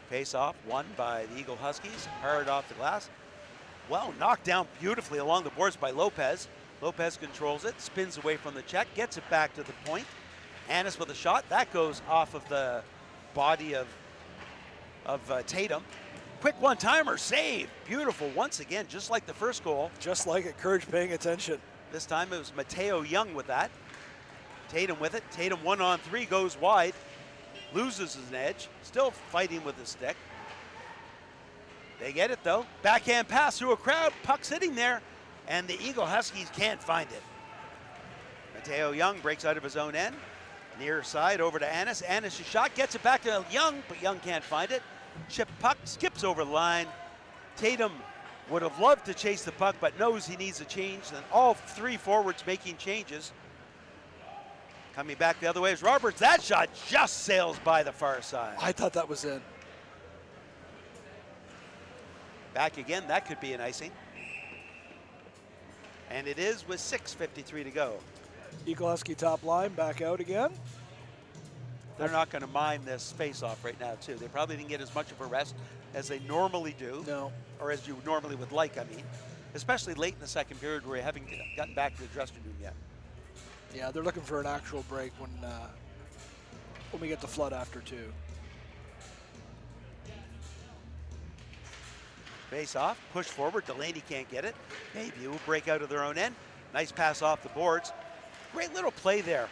Face off, won by the Eagle Huskies, hard off the glass. Well, knocked down beautifully along the boards by Lopez. Lopez controls it, spins away from the check, gets it back to the point. Annis with a shot, that goes off of the body of Tatum. Quick one-timer, save, beautiful once again, just like the first goal. Just like it, Courage paying attention. This time it was Mateo Young with that. Tatum with it, Tatum 1-on-3, goes wide. Loses his edge, still fighting with the stick. They get it though. Backhand pass through a crowd, puck sitting there. and the Eagle Huskies can't find it. Mateo Young breaks out of his own end. Near side over to Annis. Annis' shot gets it back to Young, but Young can't find it. Chip puck skips over the line. Tatum would have loved to chase the puck, but knows he needs a change. And all three forwards making changes. Coming back the other way is Roberts. That shot just sails by the far side. I thought that was in. Back again, that could be an icing. And it is with 6:53 to go. Eagle Husky top line back out again. They're not going to mind this face-off right now, too. They probably didn't get as much of a rest as they normally do. No. Or as you normally would like, I mean. Especially late in the second period where you haven't gotten back to the dressing room yet. Yeah, they're looking for an actual break when we get the flood after 2. Face off, push forward, Delaney can't get it. Bayview will break out of their own end. Nice pass off the boards. Great little play there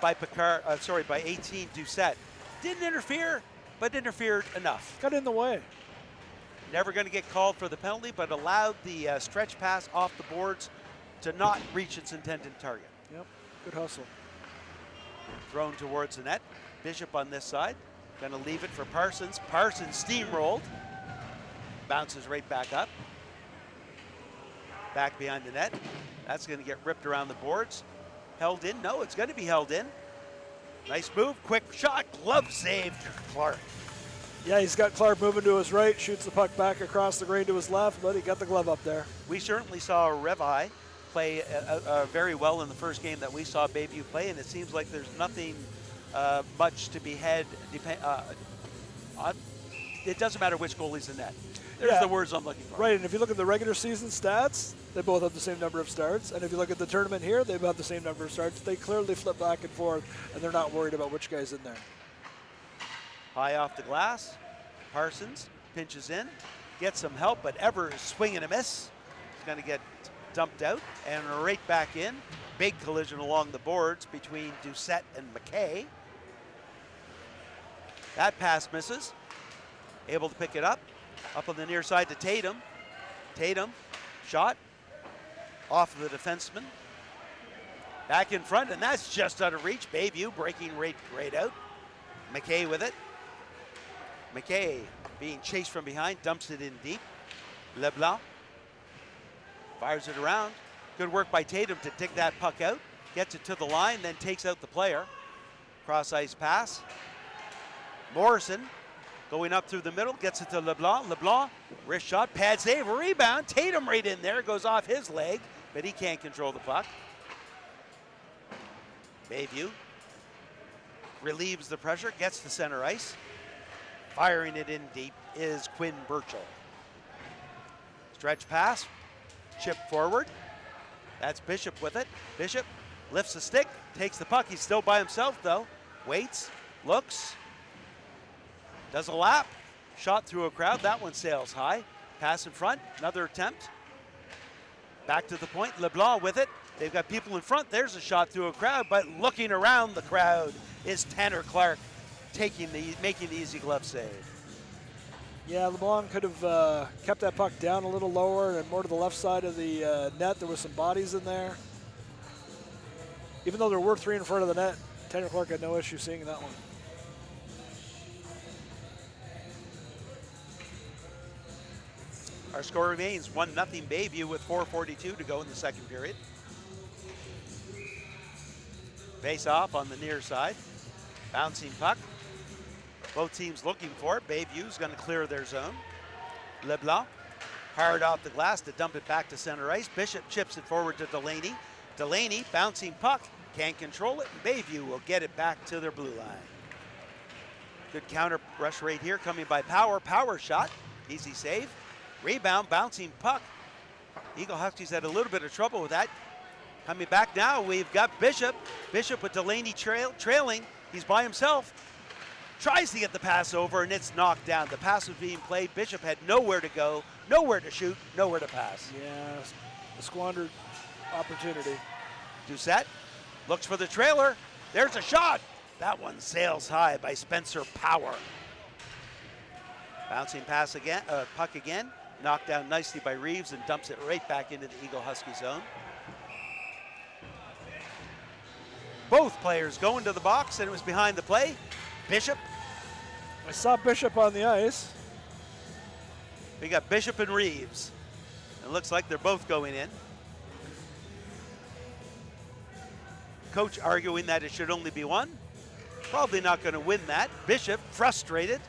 by by 18 Doucette. Didn't interfere, but interfered enough. Got in the way. Never going to get called for the penalty, but allowed the stretch pass off the boards to not reach its intended target. Yep, good hustle. Thrown towards the net. Bishop on this side. Going to leave it for Parsons. Parsons steamrolled. Bounces right back up. Back behind the net. That's going to get ripped around the boards. Held in. No, it's going to be held in. Nice move. Quick shot. Glove save. Clark. Yeah, he's got Clark moving to his right. Shoots the puck back across the green to his left, but he got the glove up there. We certainly saw Revi play very well in the first game that we saw Bayview play, and it seems like there's nothing much to be had. It doesn't matter which goalie's in net. There's the words I'm looking for. Right, and if you look at the regular season stats, they both have the same number of starts. And if you look at the tournament here, they have the same number of starts. They clearly flip back and forth, and they're not worried about which guy's in there. High off the glass. Parsons pinches in, gets some help, but ever swing and a miss. He's going to get dumped out and right back in. Big collision along the boards between Doucette and McKay. That pass misses. Able to pick it up. Up on the near side to Tatum. Tatum, shot off of the defenseman. Back in front, and that's just out of reach. Bayview breaking right out. McKay with it. McKay being chased from behind, dumps it in deep. LeBlanc fires it around. Good work by Tatum to dig that puck out. Gets it to the line, then takes out the player. Cross ice pass. Morrison going up through the middle, gets it to LeBlanc. LeBlanc, wrist shot, pad save, rebound. Tatum right in there, goes off his leg, but he can't control the puck. Bayview relieves the pressure, gets to center ice. Firing it in deep is Quinn Burchell. Stretch pass, chip forward. That's Bishop with it. Bishop lifts the stick, takes the puck. He's still by himself though. Waits, looks, does a lap, shot through a crowd. That one sails high. Pass in front, another attempt. Back to the point, LeBlanc with it. They've got people in front. There's a shot through a crowd, but looking around the crowd is Tanner Clark making the easy glove save. Yeah, LeBlanc could have kept that puck down a little lower and more to the left side of the net. There was some bodies in there. Even though there were 3 in front of the net, Tanner Clark had no issue seeing that one. Our score remains 1-0 Bayview with 4:42 to go in the second period. Face off on the near side. Bouncing puck. Both teams looking for it. Bayview's going to clear their zone. LeBlanc hard off the glass to dump it back to center ice. Bishop chips it forward to Delaney. Delaney bouncing puck. Can't control it. Bayview will get it back to their blue line. Good counter rush rate here coming by Power. Power shot. Easy save. Rebound, bouncing puck. Eagle Huskies had a little bit of trouble with that. Coming back now, we've got Bishop. Bishop with Delaney trailing. He's by himself. Tries to get the pass over, and it's knocked down. The pass was being played. Bishop had nowhere to go, nowhere to shoot, nowhere to pass. Yeah, a squandered opportunity. Doucette looks for the trailer. There's a shot. That one sails high by Spencer Power. Bouncing pass again, puck again. Knocked down nicely by Reeves and dumps it right back into the Eagle Husky zone. Both players go into the box, and it was behind the play. Bishop. I saw Bishop on the ice. We got Bishop and Reeves. It looks like they're both going in. Coach arguing that it should only be one. Probably not going to win that. Bishop, frustrated.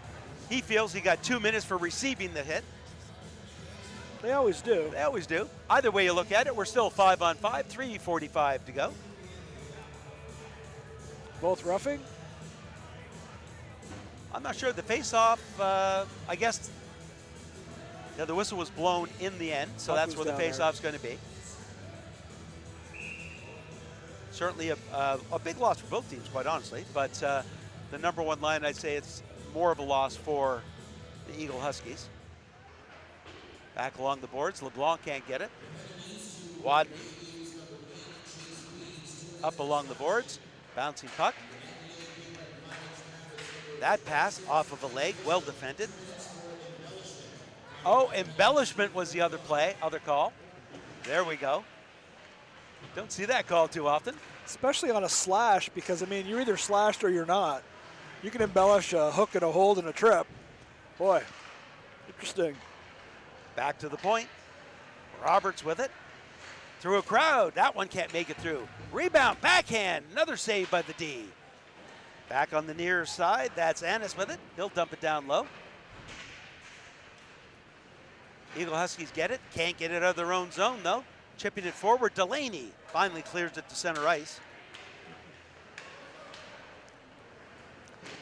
He feels he got 2 minutes for receiving the hit. They always do. They always do. Either way you look at it, we're still 5-on-5, 3:45 to go. Both roughing? I'm not sure. The face-off, I guess, the whistle was blown in the end, so that's where the face-off's going to be. Certainly a big loss for both teams, quite honestly, but the number one line, I'd say it's more of a loss for the Eagle Huskies. Back along the boards, LeBlanc can't get it. Wadden up along the boards, bouncing puck. That pass off of a leg, well defended. Oh, embellishment was the other play, other call. There we go. Don't see that call too often. Especially on a slash, because, I mean, you're either slashed or you're not. You can embellish a hook and a hold and a trip. Boy, interesting. Back to the point. Roberts with it. Through a crowd. That one can't make it through. Rebound, backhand. Another save by the D. Back on the near side. That's Annis with it. He'll dump it down low. Eagle Huskies get it. Can't get it out of their own zone, though. Chipping it forward. Delaney finally clears it to center ice.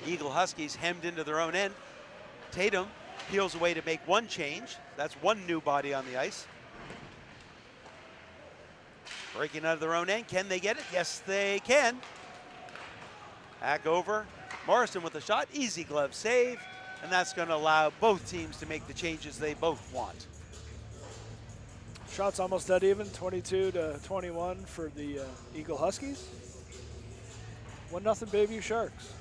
Eagle Huskies hemmed into their own end. Tatum peels away to make one change. That's one new body on the ice. Breaking out of their own end. Can they get it? Yes, they can. Back over. Morrison with a shot. Easy glove save. And that's going to allow both teams to make the changes they both want. Shots almost dead even, 22-21 for the Eagle Huskies. 1-0 Bayview Sharks.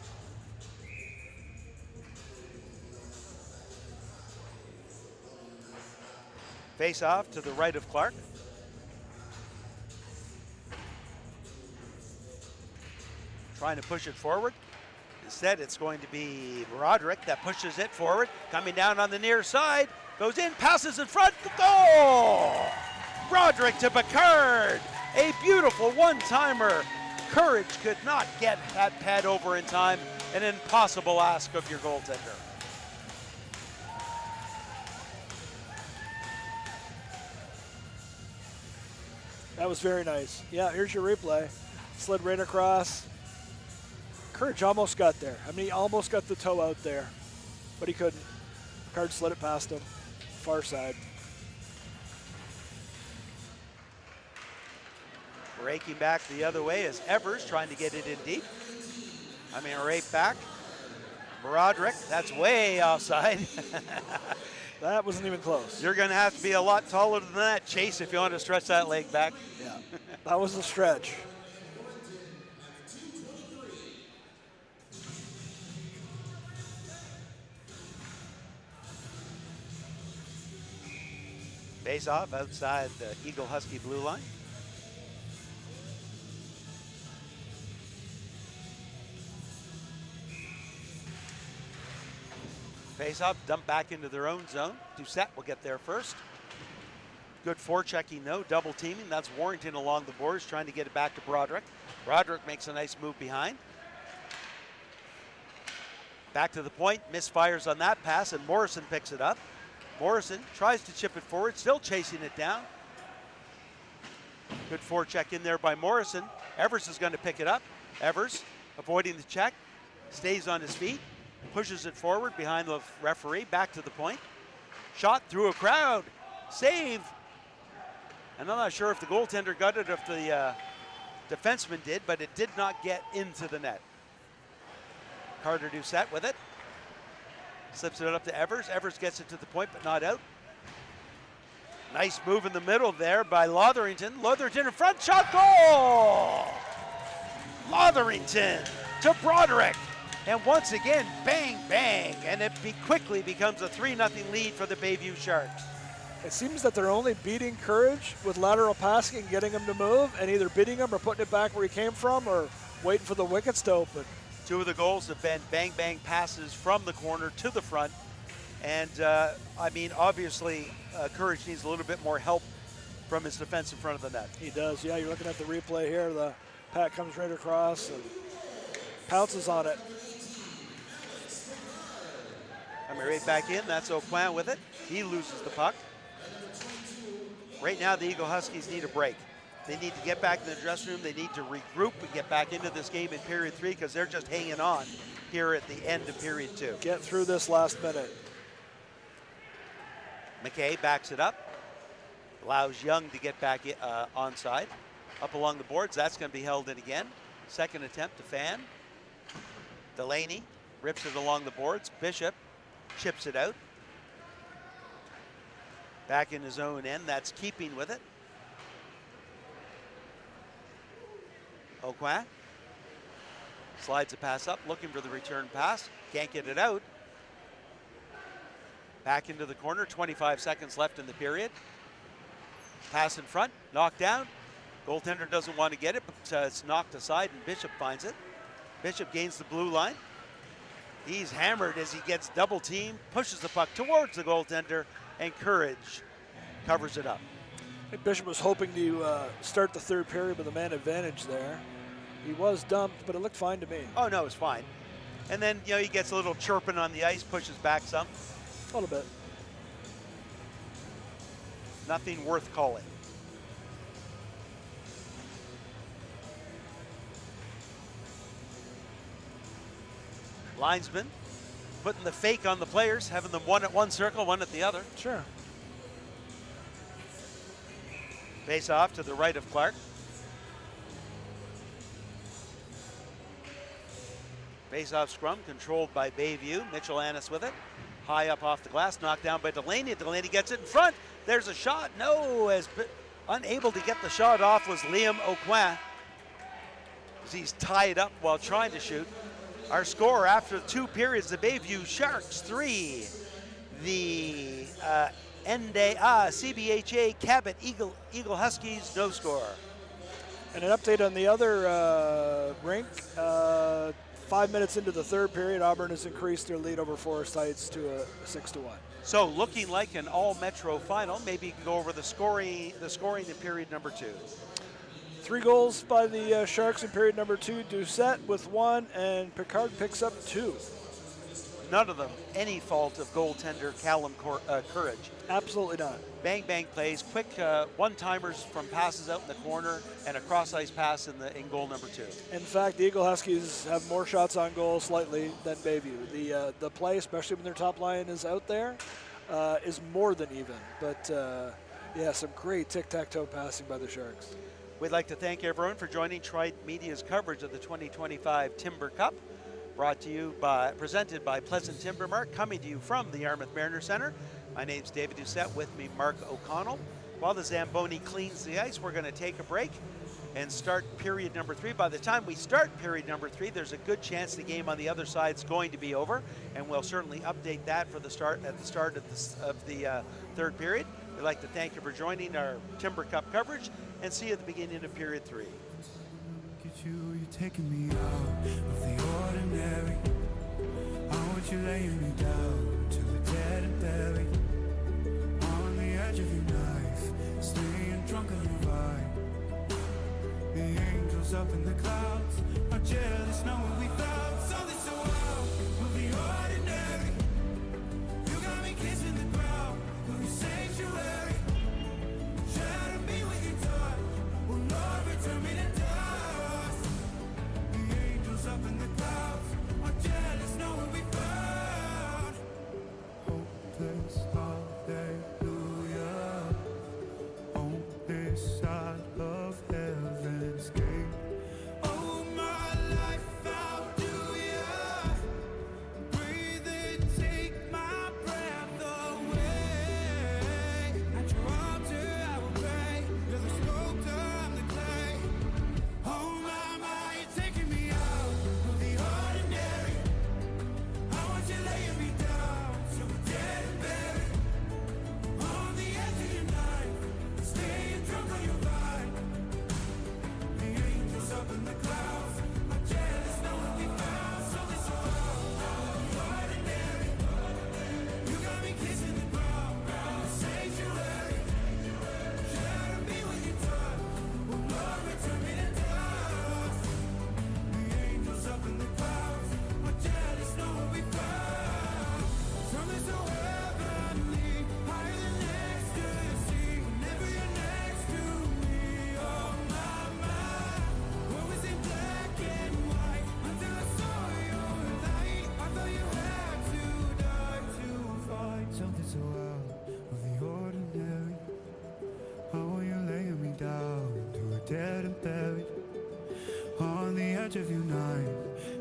Face off to the right of Clark. Trying to push it forward. Instead, it's going to be Roderick that pushes it forward. Coming down on the near side. Goes in, passes in front, goal! Roderick to Picard. A beautiful one-timer. Courage could not get that pad over in time. An impossible ask of your goaltender. That was very nice. Yeah, here's your replay. Slid right across. Courage almost got there. I mean, he almost got the toe out there, but he couldn't. Picard slid it past him. Far side. Breaking back the other way is Evers trying to get it in deep. I mean, right back. Broderick, that's way offside. That wasn't even close. You're going to have to be a lot taller than that, Chase, if you want to stretch that leg back. Yeah, that was a stretch. Face off outside the Eagle Husky blue line. Face off, dump back into their own zone. Doucette will get there first. Good forechecking though, double teaming. That's Warrington along the boards trying to get it back to Broderick. Broderick makes a nice move behind. Back to the point, misfires on that pass, and Morrison picks it up. Morrison tries to chip it forward, still chasing it down. Good forecheck in there by Morrison. Evers is going to pick it up. Evers avoiding the check, stays on his feet, pushes it forward behind the referee, back to the point. Shot through a crowd, save. And I'm not sure if the goaltender got it or if the defenseman did, but it did not get into the net. Carter Doucette with it. Slips it up to Evers. Evers gets it to the point, but not out. Nice move in the middle there by Lotherington. Lotherington in front, shot, goal! Lotherington to Broderick. And once again, bang, bang. And it quickly becomes a 3-0 lead for the Bayview Sharks. It seems that they're only beating Courage with lateral passing and getting him to move, and either beating him or putting it back where he came from or waiting for the wickets to open. 2 of the goals have been bang-bang passes from the corner to the front. And, I mean, obviously, Courage needs a little bit more help from his defense in front of the net. He does, yeah. You're looking at the replay here. The Pat comes right across and pounces on it. Coming right back in, that's Aucoin with it. He loses the puck. Right now, the Eagle Huskies need a break. They need to get back in the dressing room. They need to regroup and get back into this game in period 3 because they're just hanging on here at the end of period 2. Get through this last minute. McKay backs it up, allows Young to get back onside. Up along the boards, that's going to be held in again. Second attempt to fan. Delaney rips it along the boards. Bishop chips it out. Back in his own end, that's keeping with it. Aucoin slides a pass up, looking for the return pass. Can't get it out. Back into the corner, 25 seconds left in the period. Pass in front, knocked down. Goaltender doesn't want to get it, but it's knocked aside and Bishop finds it. Bishop gains the blue line. He's hammered as he gets double teamed, pushes the puck towards the goaltender, and Courage covers it up. Bishop was hoping to start the third period with a man advantage there. He was dumped, but it looked fine to me. Oh, no, it's fine. And then, you know, he gets a little chirping on the ice, pushes back some. A little bit. Nothing worth calling. Linesman putting the fake on the players, having them one at one circle, one at the other. Sure. Face off to the right of Clark. Face off scrum controlled by Bayview. Mitchell Annis with it. High up off the glass, knocked down by Delaney. Delaney gets it in front. There's a shot. No, as unable to get the shot off was Liam Aucoin. He's tied up while trying to shoot. Our score after 2 periods, the Bayview Sharks 3, the NDA CBHA Cabot Eagle Huskies no score. And an update on the other rink. 5 minutes into the third period, Auburn has increased their lead over Forest Heights to a 6-1. So looking like an all-metro final. Maybe you can go over the scoring in period number 2. 3 goals by the Sharks in period number 2. Doucette with 1, and Picard picks up 2. None of them any fault of goaltender Callum Courage. Absolutely not. Bang bang plays, quick one-timers from passes out in the corner, and a cross-ice pass in goal number 2. In fact, the Eagle Huskies have more shots on goal slightly than Bayview. The play, especially when their top line is out there, is more than even. But yeah, some great tic-tac-toe passing by the Sharks. We'd like to thank everyone for joining Trident Media's coverage of the 2025 Timber Cup, presented by Pleasant Timber Mark, coming to you from the Yarmouth Mariner Center. My name's David Doucette, with me Mark O'Connell. While the Zamboni cleans the ice, we're going to take a break and start period number 3. By the time we start period number 3, there's a good chance the game on the other side is going to be over, and we'll certainly update that for the start of the third period. We'd like to thank you for joining our Timber Cup coverage, and see you at the beginning of period 3. You're taking me out of the ordinary. I want you laying me down to the dead and buried. On the edge of your knife, staying drunk on your vibe. The angels up in the clouds are jealous knowing we found something so wild. We'll be ordinary. You got me kissing the ground. We'll be sanctuary. Shadow me with your touch. Will Lord return me to dust. The angels up in the clouds are jealous knowing we found hopeless hallelujah on this side of heaven's gate. Oh, my life, how do dead and buried. On the edge of your night,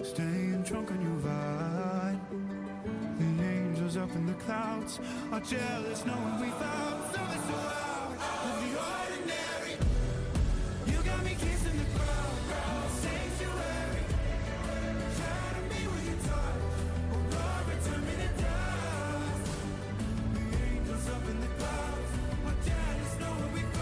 staying drunk on your vibe. The angels up in the clouds are jealous knowing we found something so out of the ordinary. You got me kissing the ground, sanctuary. Shadow me with your touch, oh Lord, return me to dust. The angels up in the clouds are jealous knowing we found.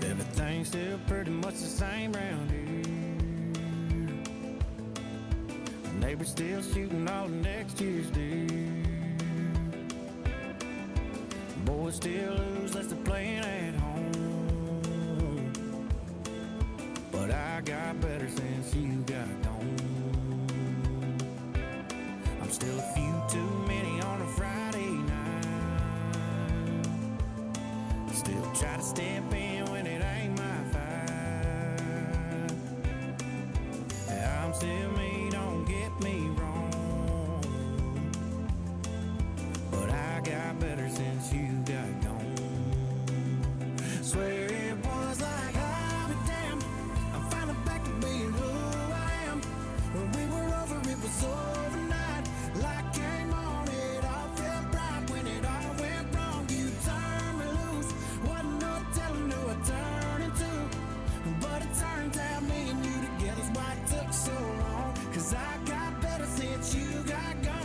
Everything's still pretty much the same round here. The neighbor's still shooting all the next year's deer. Boys still lose less they're playing at home. But I got better since you got gone. I'm still a few too many on a Friday night. Still try to step in when it ain't my fight. I'm still me, don't get me wrong. But I got better since you got gone. Swear it was like I'll be damned. I'm finally back to being who I am. When we were over, it was overnight. Light came on, it all felt bright. When it all went wrong, you turned me loose. Wasn't no telling who I'd turn into. But it turns out me and you together's why it took so long. 'Cause I got better since you got gone.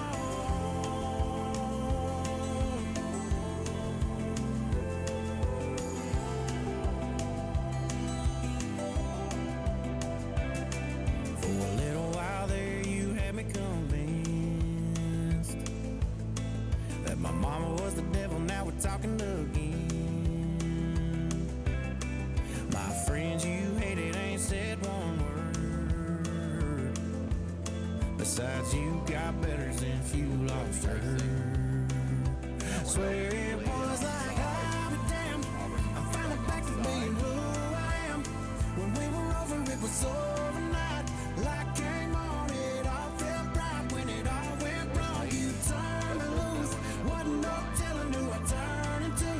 For a little while there you had me convinced that my mama was the devil, now we're talking again. My friends you hated ain't said one word. Besides, you got better since you lost her. Swear it was like I'll be damned. I'm finally back to being who I am. When we were over, it was overnight. Light came on, it all felt bright. When it all went wrong, you turned me loose. Wasn't no telling who I'd turn into.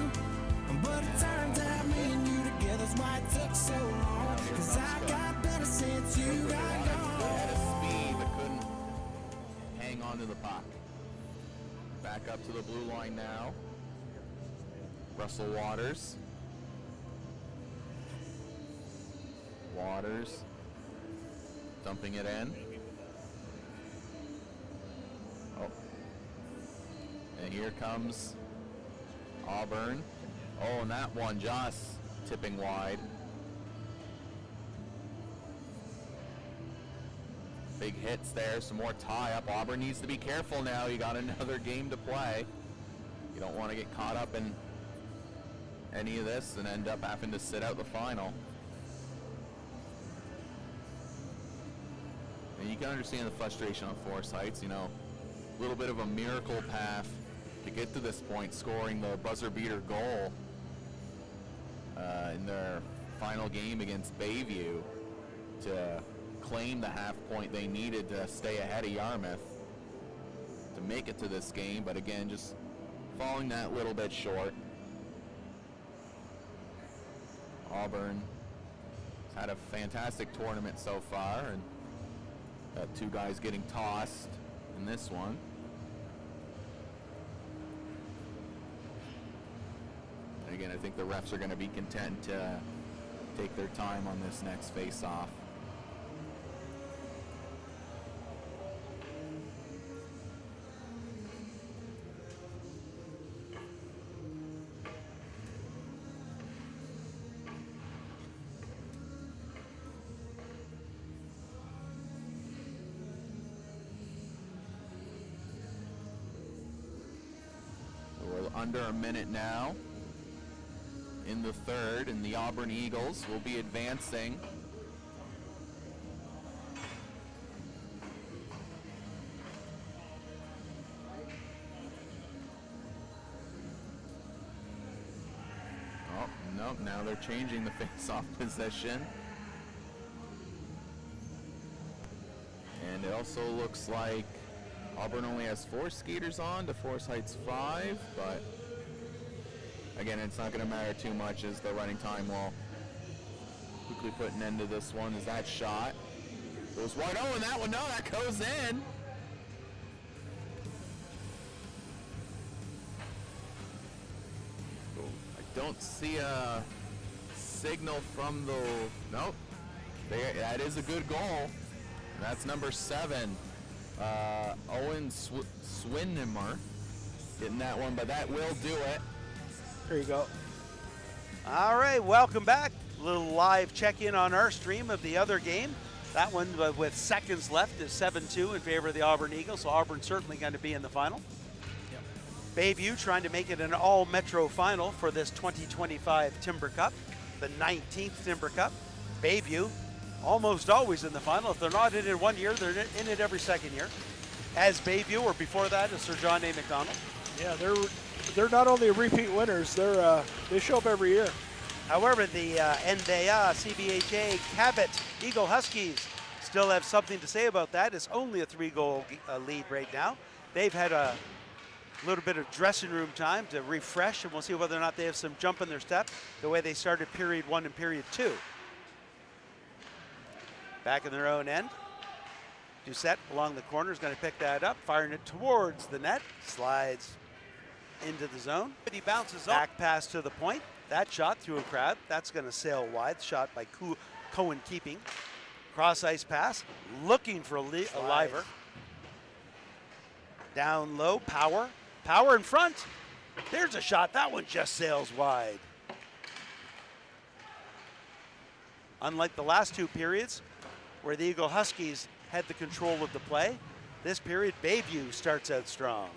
But it turns out me and you together's why it took so long. 'Cause I got better since you got gone. Had a speed but couldn't hang on to the puck. Back up to the blue line now. Russell Waters. Waters dumping it in. Oh. And here comes Auburn. Oh, and that one just tipping wide. Big hits there, some more tie-up. Auburn needs to be careful now. You got another game to play. You don't want to get caught up in any of this and end up having to sit out the final. And you can understand the frustration on Forsyth's, you know, a little bit of a miracle path to get to this point, scoring the buzzer beater goal in their final game against Bayview to claim the half point they needed to stay ahead of Yarmouth to make it to this game, but again, just falling that little bit short. Auburn has had a fantastic tournament so far, and two guys getting tossed in this one. And again, I think the refs are going to be content to take their time on this next face-off. We're under a minute now in the third, and the Auburn Eagles will be advancing. Oh, no, now now. They're changing the face-off position. And it also looks like Auburn only has 4 skaters on to Forest Heights 5, but again, it's not going to matter too much as the running time will quickly put an end to this one. As that shot goes wide. Oh, and that one, no, that goes in. I don't see a signal from the, nope. That is a good goal. That's number 7. Owen Swinnemar getting that one, but that will do it. There you go. All right, welcome back. A little live check-in on our stream of the other game. That one with seconds left is 7-2 in favor of the Auburn Eagles, so Auburn's certainly going to be in the final. Yep. Bayview trying to make it an all-Metro final for this 2025 Timber Cup, the 19th Timber Cup. Bayview almost always in the final. If they're not in it one year, they're in it every second year. As Bayview, or before that, as Sir John A. McDonald. Yeah, they're not only repeat winners, they show up every year. However, the NDA, CBHA, Cabot, Eagle Huskies still have something to say about that. It's only a 3-goal lead right now. They've had a little bit of dressing room time to refresh, and we'll see whether or not they have some jump in their step the way they started period 1 and period 2. Back in their own end. Doucette along the corner is going to pick that up, firing it towards the net. Slides into the zone. But he bounces back pass to the point. That shot through a crowd. That's going to sail wide. Shot by Cohen keeping. Cross ice pass. Looking for a liver. Down low. Power. Power in front. There's a shot. That one just sails wide. Unlike the last 2 periods, where the Eagle Huskies had the control of the play, this period, Bayview starts out strong.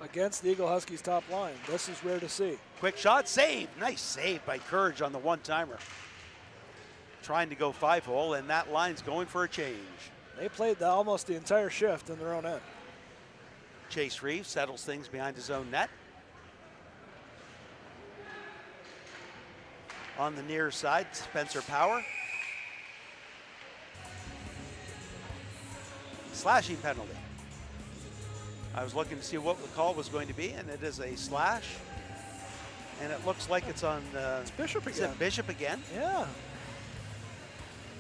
Against the Eagle Huskies top line. This is rare to see. Quick shot, save. Nice save by Courage on the one-timer. Trying to go 5-hole, and that line's going for a change. They played almost the entire shift in their own end. Chase Reeves settles things behind his own net. On the near side, Spencer Power. Slashing penalty. I was looking to see what the call was going to be, and it is a slash. And it looks like it's on it's Bishop again. Bishop again? Yeah.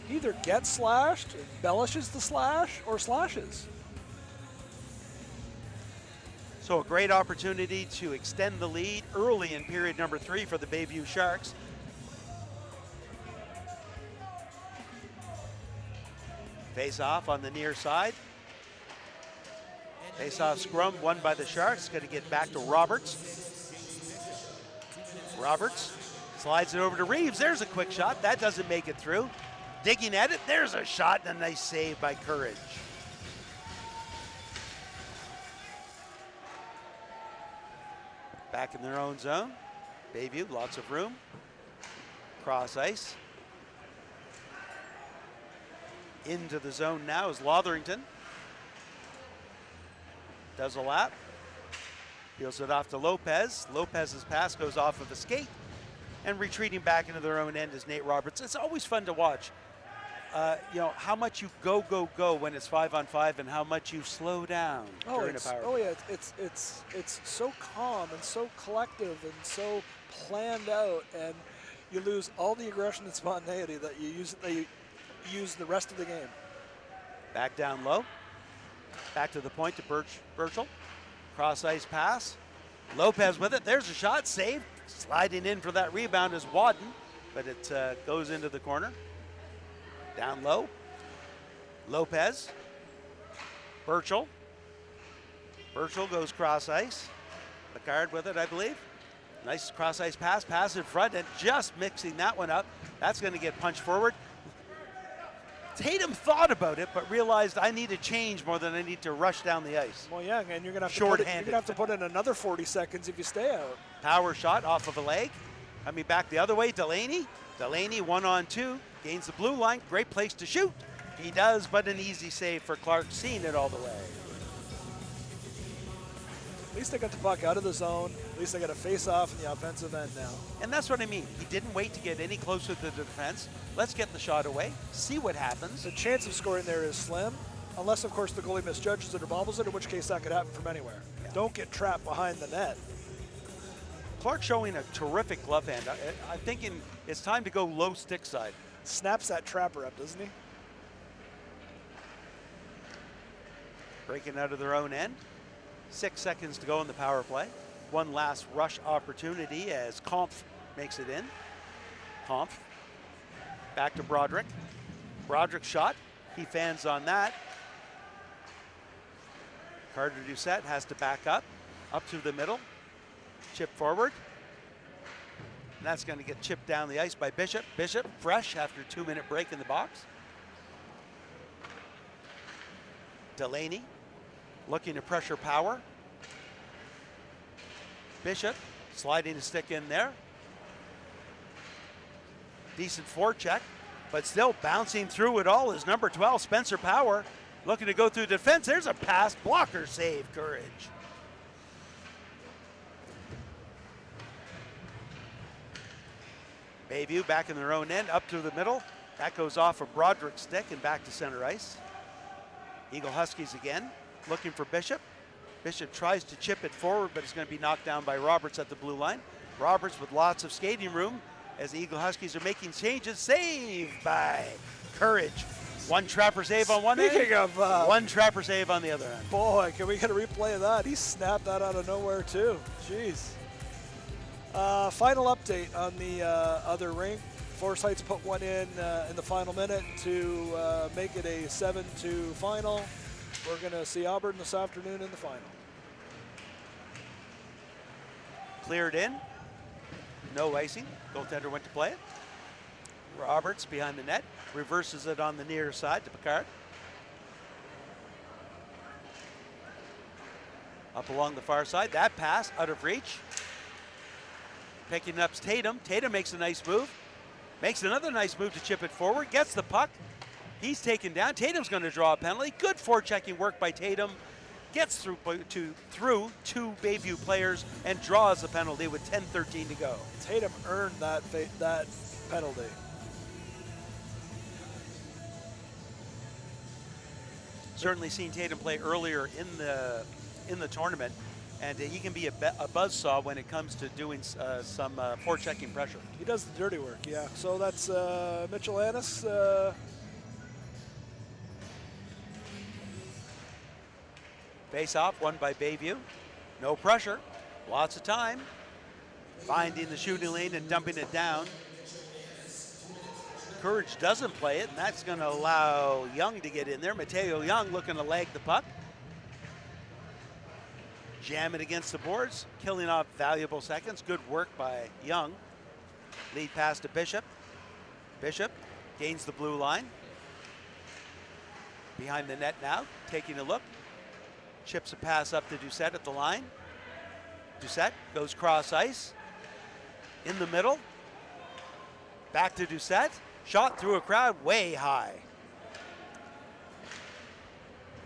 Either gets slashed, embellishes the slash, or slashes. So a great opportunity to extend the lead early in period number 3 for the Bayview Sharks. Face off on the near side. Face off scrum won by the Sharks. Going to get back to Roberts. Roberts slides it over to Reeves. There's a quick shot. That doesn't make it through. Digging at it. There's a shot and a nice save by Courage. Back in their own zone. Bayview, lots of room. Cross ice. Into the zone now is Lotherington. Does a lap. Peels it off to Lopez. Lopez's pass goes off of a skate. And retreating back into their own end is Nate Roberts. It's always fun to watch. You know, how much you go when it's 5-on-5 and how much you slow down during a power play. Oh yeah, it's so calm and so collective and so planned out, and you lose all the aggression and spontaneity that you use the rest of the game. Back down low. Back to the point to Burchell. Cross ice pass. Lopez with it. There's a shot. Saved. Sliding in for that rebound is Wadden, but it goes into the corner. Down low. Lopez. Burchell. Burchell goes cross ice. Picard with it, I believe. Nice cross ice pass. Pass in front and just mixing that one up. That's going to get punched forward. Tatum thought about it, but realized I need to change more than I need to rush down the ice. Well, yeah, and you're going to have to put in another 40 seconds if you stay out. Power shot off of a leg. Coming back the other way, Delaney. Delaney 1-on-2, gains the blue line. Great place to shoot. He does, but an easy save for Clark, seeing it all the way. At least they got the puck out of the zone. At least they got a face-off in the offensive end now. And that's what I mean. He didn't wait to get any closer to the defense. Let's get the shot away, see what happens. The chance of scoring there is slim, unless, of course, the goalie misjudges it or bobbles it, in which case that could happen from anywhere. Yeah. Don't get trapped behind the net. Clark showing a terrific glove hand. I'm thinking it's time to go low stick side. Snaps that trapper up, doesn't he? Breaking out of their own end. 6 seconds to go in the power play. One last rush opportunity as Kampf makes it in. Kampf back to Broderick. Broderick shot. He fans on that. Carter Doucette has to back up to the middle. Chip forward. And that's going to get chipped down the ice by Bishop. Bishop fresh after a 2-minute break in the box. Delaney looking to pressure Power. Bishop sliding a stick in there. Decent forecheck, but still bouncing through it all is number 12, Spencer Power, looking to go through defense. There's a pass, blocker save, Courage. Bayview back in their own end, up to the middle. That goes off of Broderick's stick and back to center ice. Eagle Huskies again, looking for Bishop. Bishop tries to chip it forward, but it's going to be knocked down by Roberts at the blue line. Roberts with lots of skating room as the Eagle Huskies are making changes. Saved by Courage. One trapper save on one end. Speaking of one trapper save on the other end. Boy, can we get a replay of that? He snapped that out of nowhere too. Jeez. Final update on the other rink. Forsyth's put one in the final minute to make it a 7-2 final. We're going to see Auburn this afternoon in the final. Cleared in. No icing. Goaltender went to play it. Roberts behind the net. Reverses it on the near side to Picard. Up along the far side. That pass out of reach. Picking up Tatum. Tatum makes a nice move. Makes another nice move to chip it forward. Gets the puck. He's taken down. Tatum's going to draw a penalty. Good forechecking work by Tatum. Gets through two Bayview players and draws a penalty with 10:13 to go. Tatum earned that penalty. Certainly seen Tatum play earlier in the tournament, and he can be a buzzsaw when it comes to doing some forechecking pressure. He does the dirty work, yeah. So that's Mitchell Annis. Face off, won by Bayview. No pressure, lots of time. Finding the shooting lane and dumping it down. Courage doesn't play it, and that's going to allow Young to get in there. Mateo Young looking to lag the puck. Jam it against the boards, killing off valuable seconds. Good work by Young. Lead pass to Bishop. Bishop gains the blue line. Behind the net now, taking a look. Chips a pass up to Doucette at the line. Doucette goes cross ice. In the middle. Back to Doucette. Shot through a crowd way high.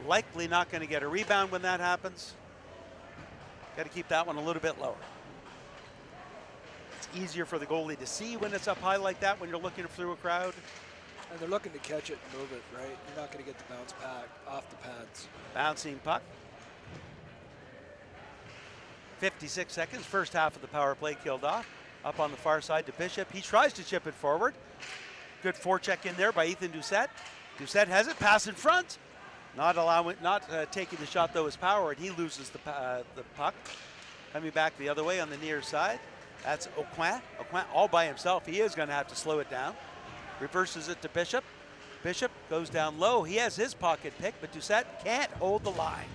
Likely not going to get a rebound when that happens. Got to keep that one a little bit lower. It's easier for the goalie to see when it's up high like that when you're looking through a crowd. And they're looking to catch it and move it, right? You're not going to get the bounce back off the pads. Bouncing puck. 56 seconds, first half of the power play killed off. Up on the far side to Bishop. He tries to chip it forward. Good forecheck in there by Ethan Doucette. Doucette has it, pass in front. Not taking the shot though is Power, and he loses the puck. Coming back the other way on the near side. That's Aucoin. Aucoin all by himself. He is going to have to slow it down. Reverses it to Bishop. Bishop goes down low. He has his pocket pick, but Doucette can't hold the line.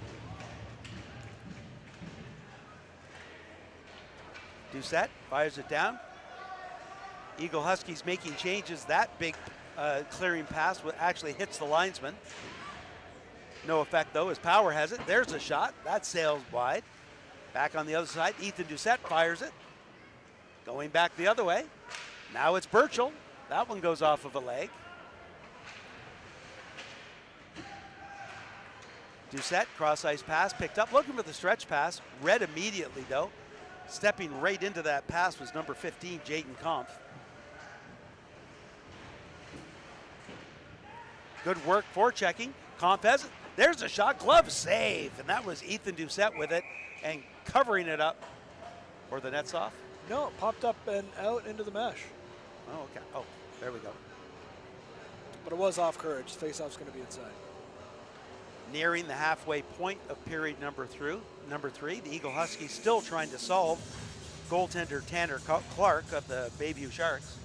Doucette fires it down. Eagle Huskies making changes. That big clearing pass actually hits the linesman. No effect though as Power has it. There's a shot. That sails wide. Back on the other side, Ethan Doucette fires it. Going back the other way. Now it's Burchell. That one goes off of a leg. Doucette, cross ice pass, picked up, looking for the stretch pass, read immediately though. Stepping right into that pass was number 15, Jaden Kampf. Good work for checking. Kampf has it. There's a shot, glove save, and that was Ethan Doucette with it and covering it up. Or the net's off? No, it popped up and out into the mesh. Oh, okay. Oh, there we go. But it was off Courage. Face-off's going to be inside. Nearing the halfway point of period number three, the Eagle Huskies still trying to solve goaltender Tanner Clark of the Bayview Sharks.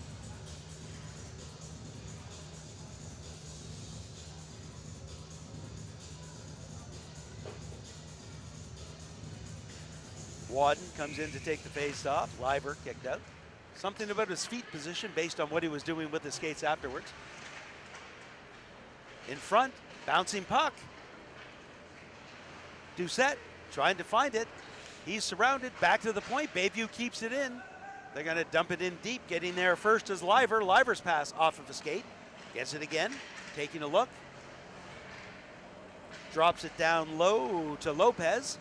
Wadden comes in to take the face off. Liver kicked out. Something about his feet position based on what he was doing with his skates afterwards. In front, bouncing puck. Doucette trying to find it. He's surrounded, back to the point. Bayview keeps it in. They're going to dump it in deep. Getting there first is Liver. Liver's pass off of a skate. Gets it again, taking a look. Drops it down low to Lopez.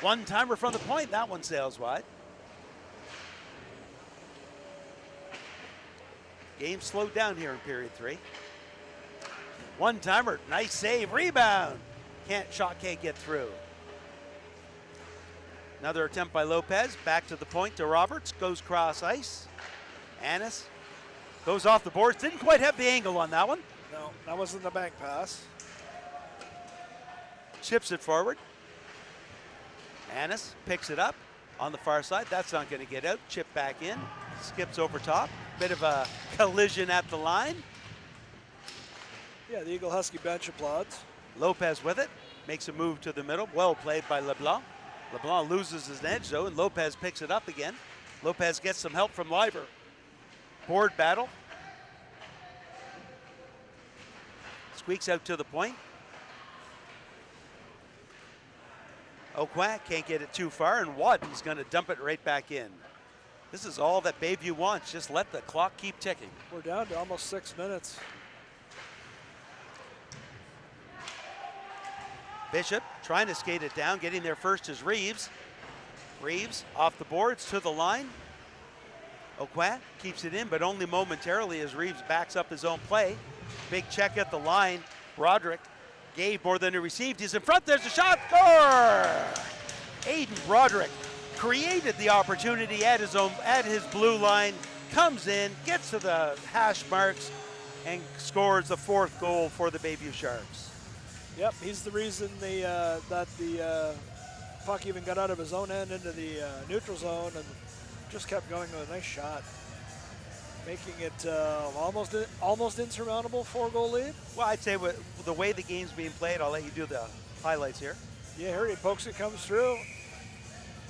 One-timer from the point. That one sails wide. Game slowed down here in period 3. One-timer, nice save, rebound. Shot can't get through. Another attempt by Lopez, back to the point to Roberts, goes cross ice. Annis goes off the boards, didn't quite have the angle on that one. No, that wasn't the bank pass. Chips it forward. Annis picks it up on the far side. That's not going to get out. Chip back in. Skips over top. Bit of a collision at the line. Yeah, the Eagle Husky bench applauds. Lopez with it. Makes a move to the middle. Well played by LeBlanc. LeBlanc loses his edge though, and Lopez picks it up again. Lopez gets some help from Liver. Board battle. Squeaks out to the point. O'Quack can't get it too far, and Wadden's going to dump it right back in. This is all that Bayview wants. Just let the clock keep ticking. We're down to almost 6 minutes. Bishop trying to skate it down. Getting there first is Reeves. Reeves off the boards to the line. O'Quack keeps it in, but only momentarily as Reeves backs up his own play. Big check at the line. Broderick gave more than he received. He's in front. There's a shot. Score! Aiden Broderick created the opportunity at his blue line. Comes in, gets to the hash marks, and scores the 4th goal for the Bayview Sharks. Yep, he's the reason that the puck even got out of his own end into the neutral zone and just kept going with a nice shot, making it almost insurmountable 4-goal lead. Well, I'd say with the way the game's being played, I'll let you do the highlights here. Yeah, here he pokes it, comes through,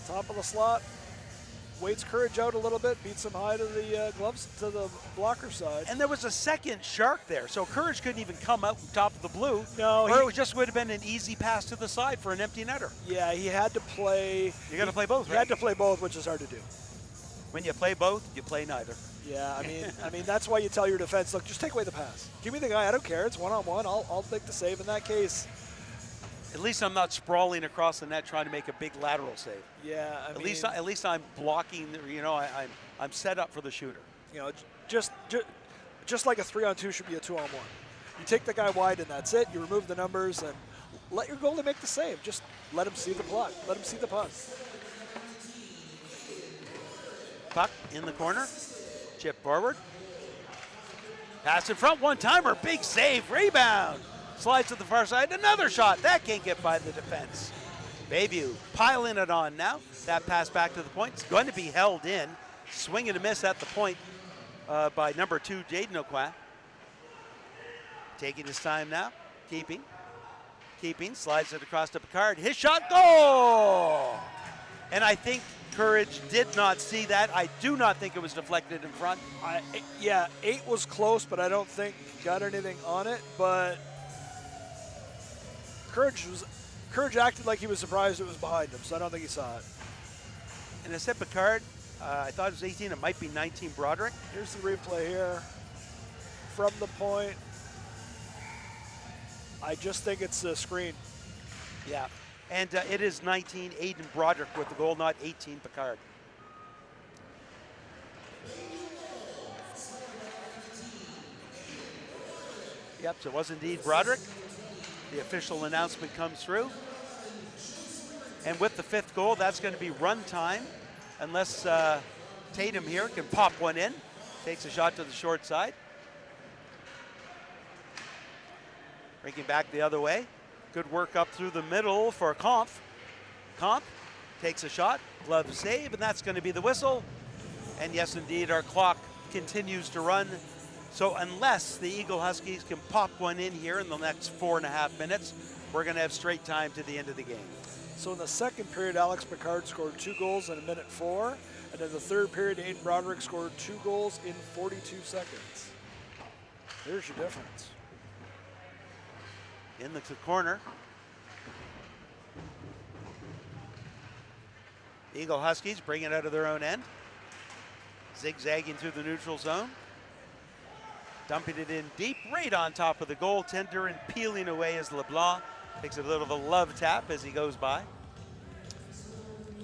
top of the slot, waits Courage out a little bit, beats him high to the gloves to the blocker side. And there was a second Shark there, so Courage couldn't even come out from top of the blue. No, or it just would have been an easy pass to the side for an empty netter. Yeah, he had to play. You got to play both, He right? had to play both, which is hard to do. When you play both, you play neither. Yeah, I mean that's why you tell your defense, look, just take away the pass. Give me the guy. I don't care. It's one-on-one. I'll make the save in that case. At least I'm not sprawling across the net trying to make a big lateral save. Yeah, At least I'm blocking. You know, I'm set up for the shooter. You know, just like a 3-on-2 should be a 2-on-1. You take the guy wide and that's it. You remove the numbers and let your goalie make the save. Just let him see the puck. Let him see the puck. Puck in the corner. Chip forward. Pass in front. One-timer. Big save. Rebound. Slides to the far side. Another shot. That can't get by the defense. Bayview piling it on now. That pass back to the point. It's going to be held in. Swing and a miss at the point by number 2, Jaden O'Quack. Taking his time now. Keeping. Slides it across to Picard. His shot. Goal! And I think Courage did not see that. I do not think it was deflected in front. Yeah, 8 was close, but I don't think got anything on it. But Courage acted like he was surprised it was behind him, so I don't think he saw it. And I said Picard, I thought it was 18. It might be 19 Broderick. Here's the replay here from the point. I just think it's a screen. Yeah, and it is 19 Aiden Broderick with the goal, not 18 Picard. Yep, so it was indeed Broderick. The official announcement comes through. And with the 5th goal, that's going to be run time, unless Tatum here can pop one in. Takes a shot to the short side. Breaking back the other way. Good work up through the middle for Kampf. Kampf takes a shot, glove save, and that's going to be the whistle. And yes, indeed, our clock continues to run. So unless the Eagle Huskies can pop one in here in the next 4.5 minutes, we're going to have straight time to the end of the game. So in the second period, Alex Picard scored 2 goals in 1:04. And in the third period, Aiden Broderick scored 2 goals in 42 seconds. There's your difference. In the corner. Eagle Huskies bring it out of their own end. Zigzagging through the neutral zone. Dumping it in deep, right on top of the goaltender, and peeling away as LeBlanc takes a little of a love tap as he goes by.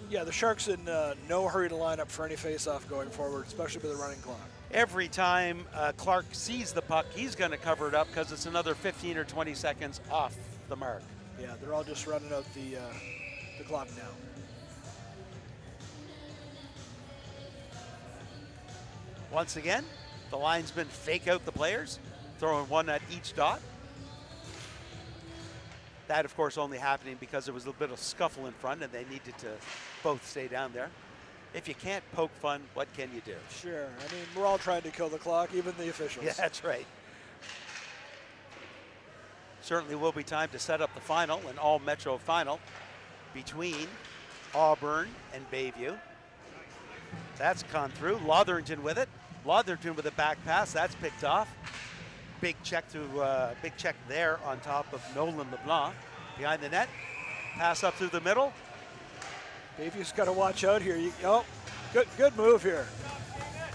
Yeah, the Sharks in no hurry to line up for any face-off going forward, especially with the running clock. Every time Clark sees the puck, he's going to cover it up because it's another 15 or 20 seconds off the mark. Yeah, they're all just running out the clock now. Once again, the linesmen fake out the players, throwing one at each dot. That, of course, only happening because there was a bit of scuffle in front and they needed to both stay down there. If you can't poke fun, what can you do? Sure. I mean, we're all trying to kill the clock, even the officials. Yeah, that's right. Certainly will be time to set up the final, an all-Metro final between Auburn and Bayview. That's gone through. Lotherington with it. Lotherington with a back pass. That's picked off. Big check there on top of Nolan LeBlanc. Behind the net. Pass up through the middle. Bayview's got to watch out here. Good move here.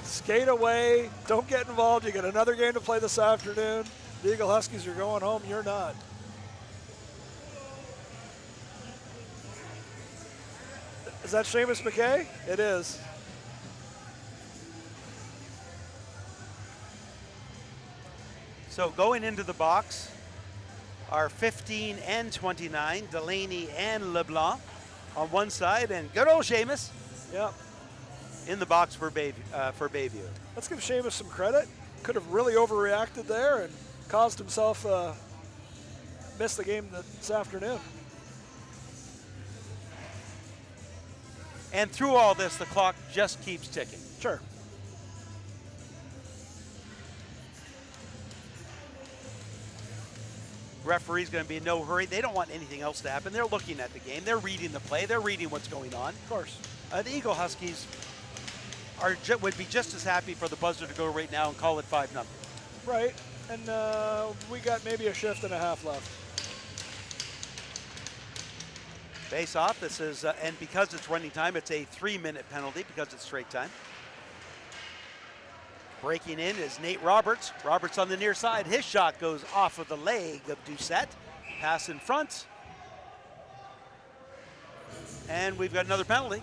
Skate away. Don't get involved. You got another game to play this afternoon. The Eagle Huskies are going home. You're not. Is that Seamus McKay? It is. So going into the box are 15 and 29, Delaney and LeBlanc on one side, and good old Seamus. Yeah. In the box for Bayview. Let's give Seamus some credit. Could have really overreacted there and caused himself miss the game this afternoon. And through all this, the clock just keeps ticking. Sure. Referee's going to be in no hurry. They don't want anything else to happen. They're looking at the game. They're reading the play. They're reading what's going on. Of course. The Eagle Huskies would be just as happy for the buzzer to go right now and call it 5-0. Right. And we got maybe a shift and a half left. Face off. This is, and because it's running time, it's a 3-minute penalty because it's straight time. Breaking in is Nate Roberts. Roberts on the near side. His shot goes off of the leg of Doucette. Pass in front. And we've got another penalty.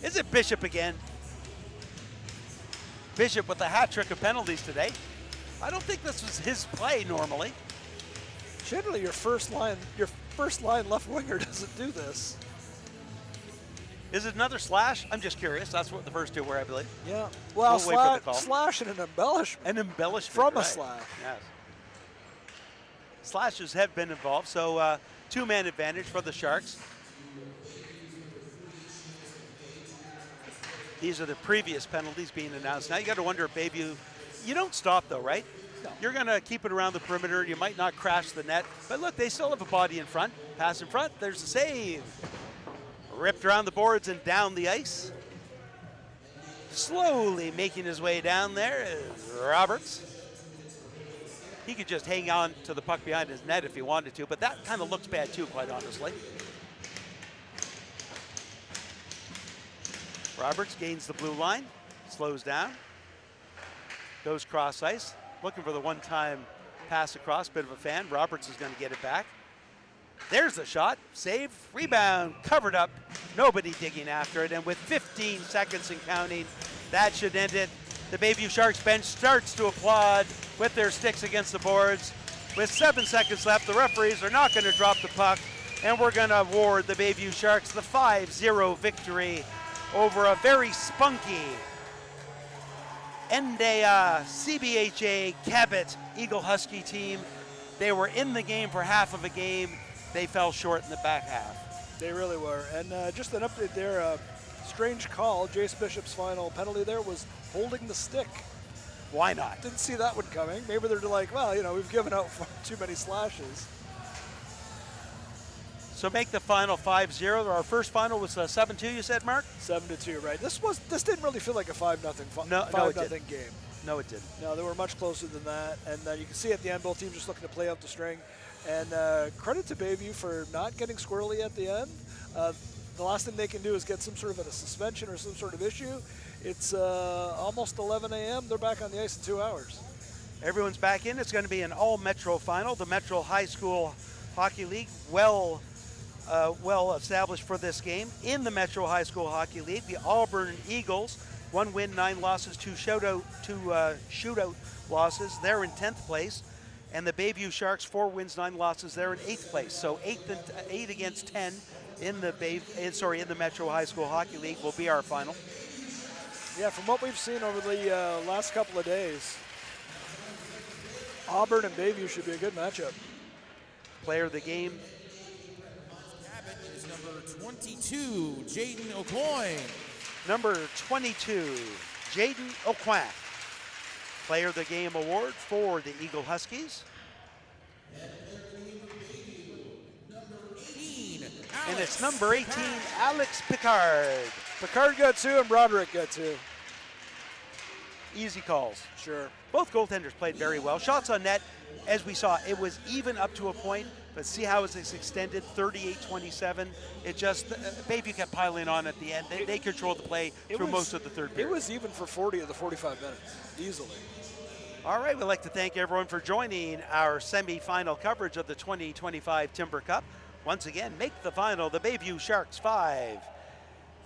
Is it Bishop again? Bishop with a hat trick of penalties today. I don't think this was his play normally. Generally, your first line left winger doesn't do this. Is it another slash? I'm just curious. That's what the first two were, I believe. Yeah. Well, We'll wait for the call. slash and an embellishment. An embellishment From a right. slash. Yes. Slashes have been involved, so two-man advantage for the Sharks. These are the previous penalties being announced. Now you got to wonder if Bayview, you don't stop though, right? No. You're going to keep it around the perimeter. You might not crash the net, but look, they still have a body in front. Pass in front. There's the save. Ripped around the boards and down the ice. Slowly making his way down there is Roberts. He could just hang on to the puck behind his net if he wanted to, but that kind of looks bad too, quite honestly. Roberts gains the blue line, slows down, goes cross ice, looking for the one-time pass across, bit of a fan. Roberts is going to get it back. There's the shot. Save. Rebound. Covered up. Nobody digging after it. And with 15 seconds and counting, that should end it. The Bayview Sharks bench starts to applaud with their sticks against the boards. With 7 seconds left, the referees are not going to drop the puck, and we're going to award the Bayview Sharks the 5-0 victory over a very spunky NDA CBHA Cabot Eagle Husky team. They were in the game for half of a game. They fell short in the back half. They really were. And just an update there, strange call. Jace Bishop's final penalty there was holding the stick. Why not? Didn't see that one coming. Maybe they're like, well, you know, we've given out far too many slashes. So make the final 5-0. Our first final was 7-2, you said, Mark? 7-2, right. This didn't really feel like a 5-0 game. No, it didn't. No, they were much closer than that. And you can see at the end, both teams just looking to play out the string. And credit to Bayview for not getting squirrely at the end. The last thing they can do is get some sort of a suspension or some sort of issue. It's almost 11 a.m. They're back on the ice in 2 hours. Everyone's back in. It's going to be an all-Metro final. The Metro High School Hockey League, well established for this game. In the Metro High School Hockey League, the Auburn Eagles, 1 win, 9 losses, 2 shootout losses. They're in 10th place. And the Bayview Sharks, 4 wins, 9 losses. They're in 8th place. So 8 against 10 in the Metro High School Hockey League will be our final. Yeah, from what we've seen over the last couple of days, Auburn and Bayview should be a good matchup. Player of the game. Cabot is number 22, Jaden O'Coin. Number 22, Jaden O'Coin. Player of the Game award for the Eagle Huskies. And it's number 18, Alex Picard. Picard got 2 and Broderick got 2. Easy calls. Sure. Both goaltenders played very well. Shots on net, as we saw, it was even up to a point, but see how it's extended, 38-27. It just, Bayview kept piling on at the end. They controlled the play through most of the third period. It was even for 40 of the 45 minutes, easily. All right, we'd like to thank everyone for joining our semi-final coverage of the 2025 Timber Cup. Once again, make the final, the Bayview Sharks 5,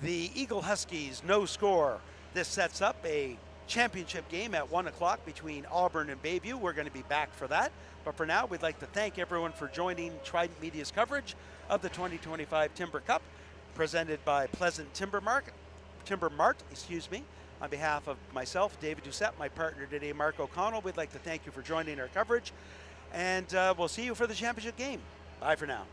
the Eagle Huskies no score. This sets up a championship game at 1 o'clock between Auburn and Bayview. We're going to be back for that. But for now, we'd like to thank everyone for joining Trident Media's coverage of the 2025 Timber Cup, presented by Pleasant Timber Mart, On behalf of myself, David Doucette, my partner today, Mark O'Connell, we'd like to thank you for joining our coverage. And we'll see you for the championship game. Bye for now.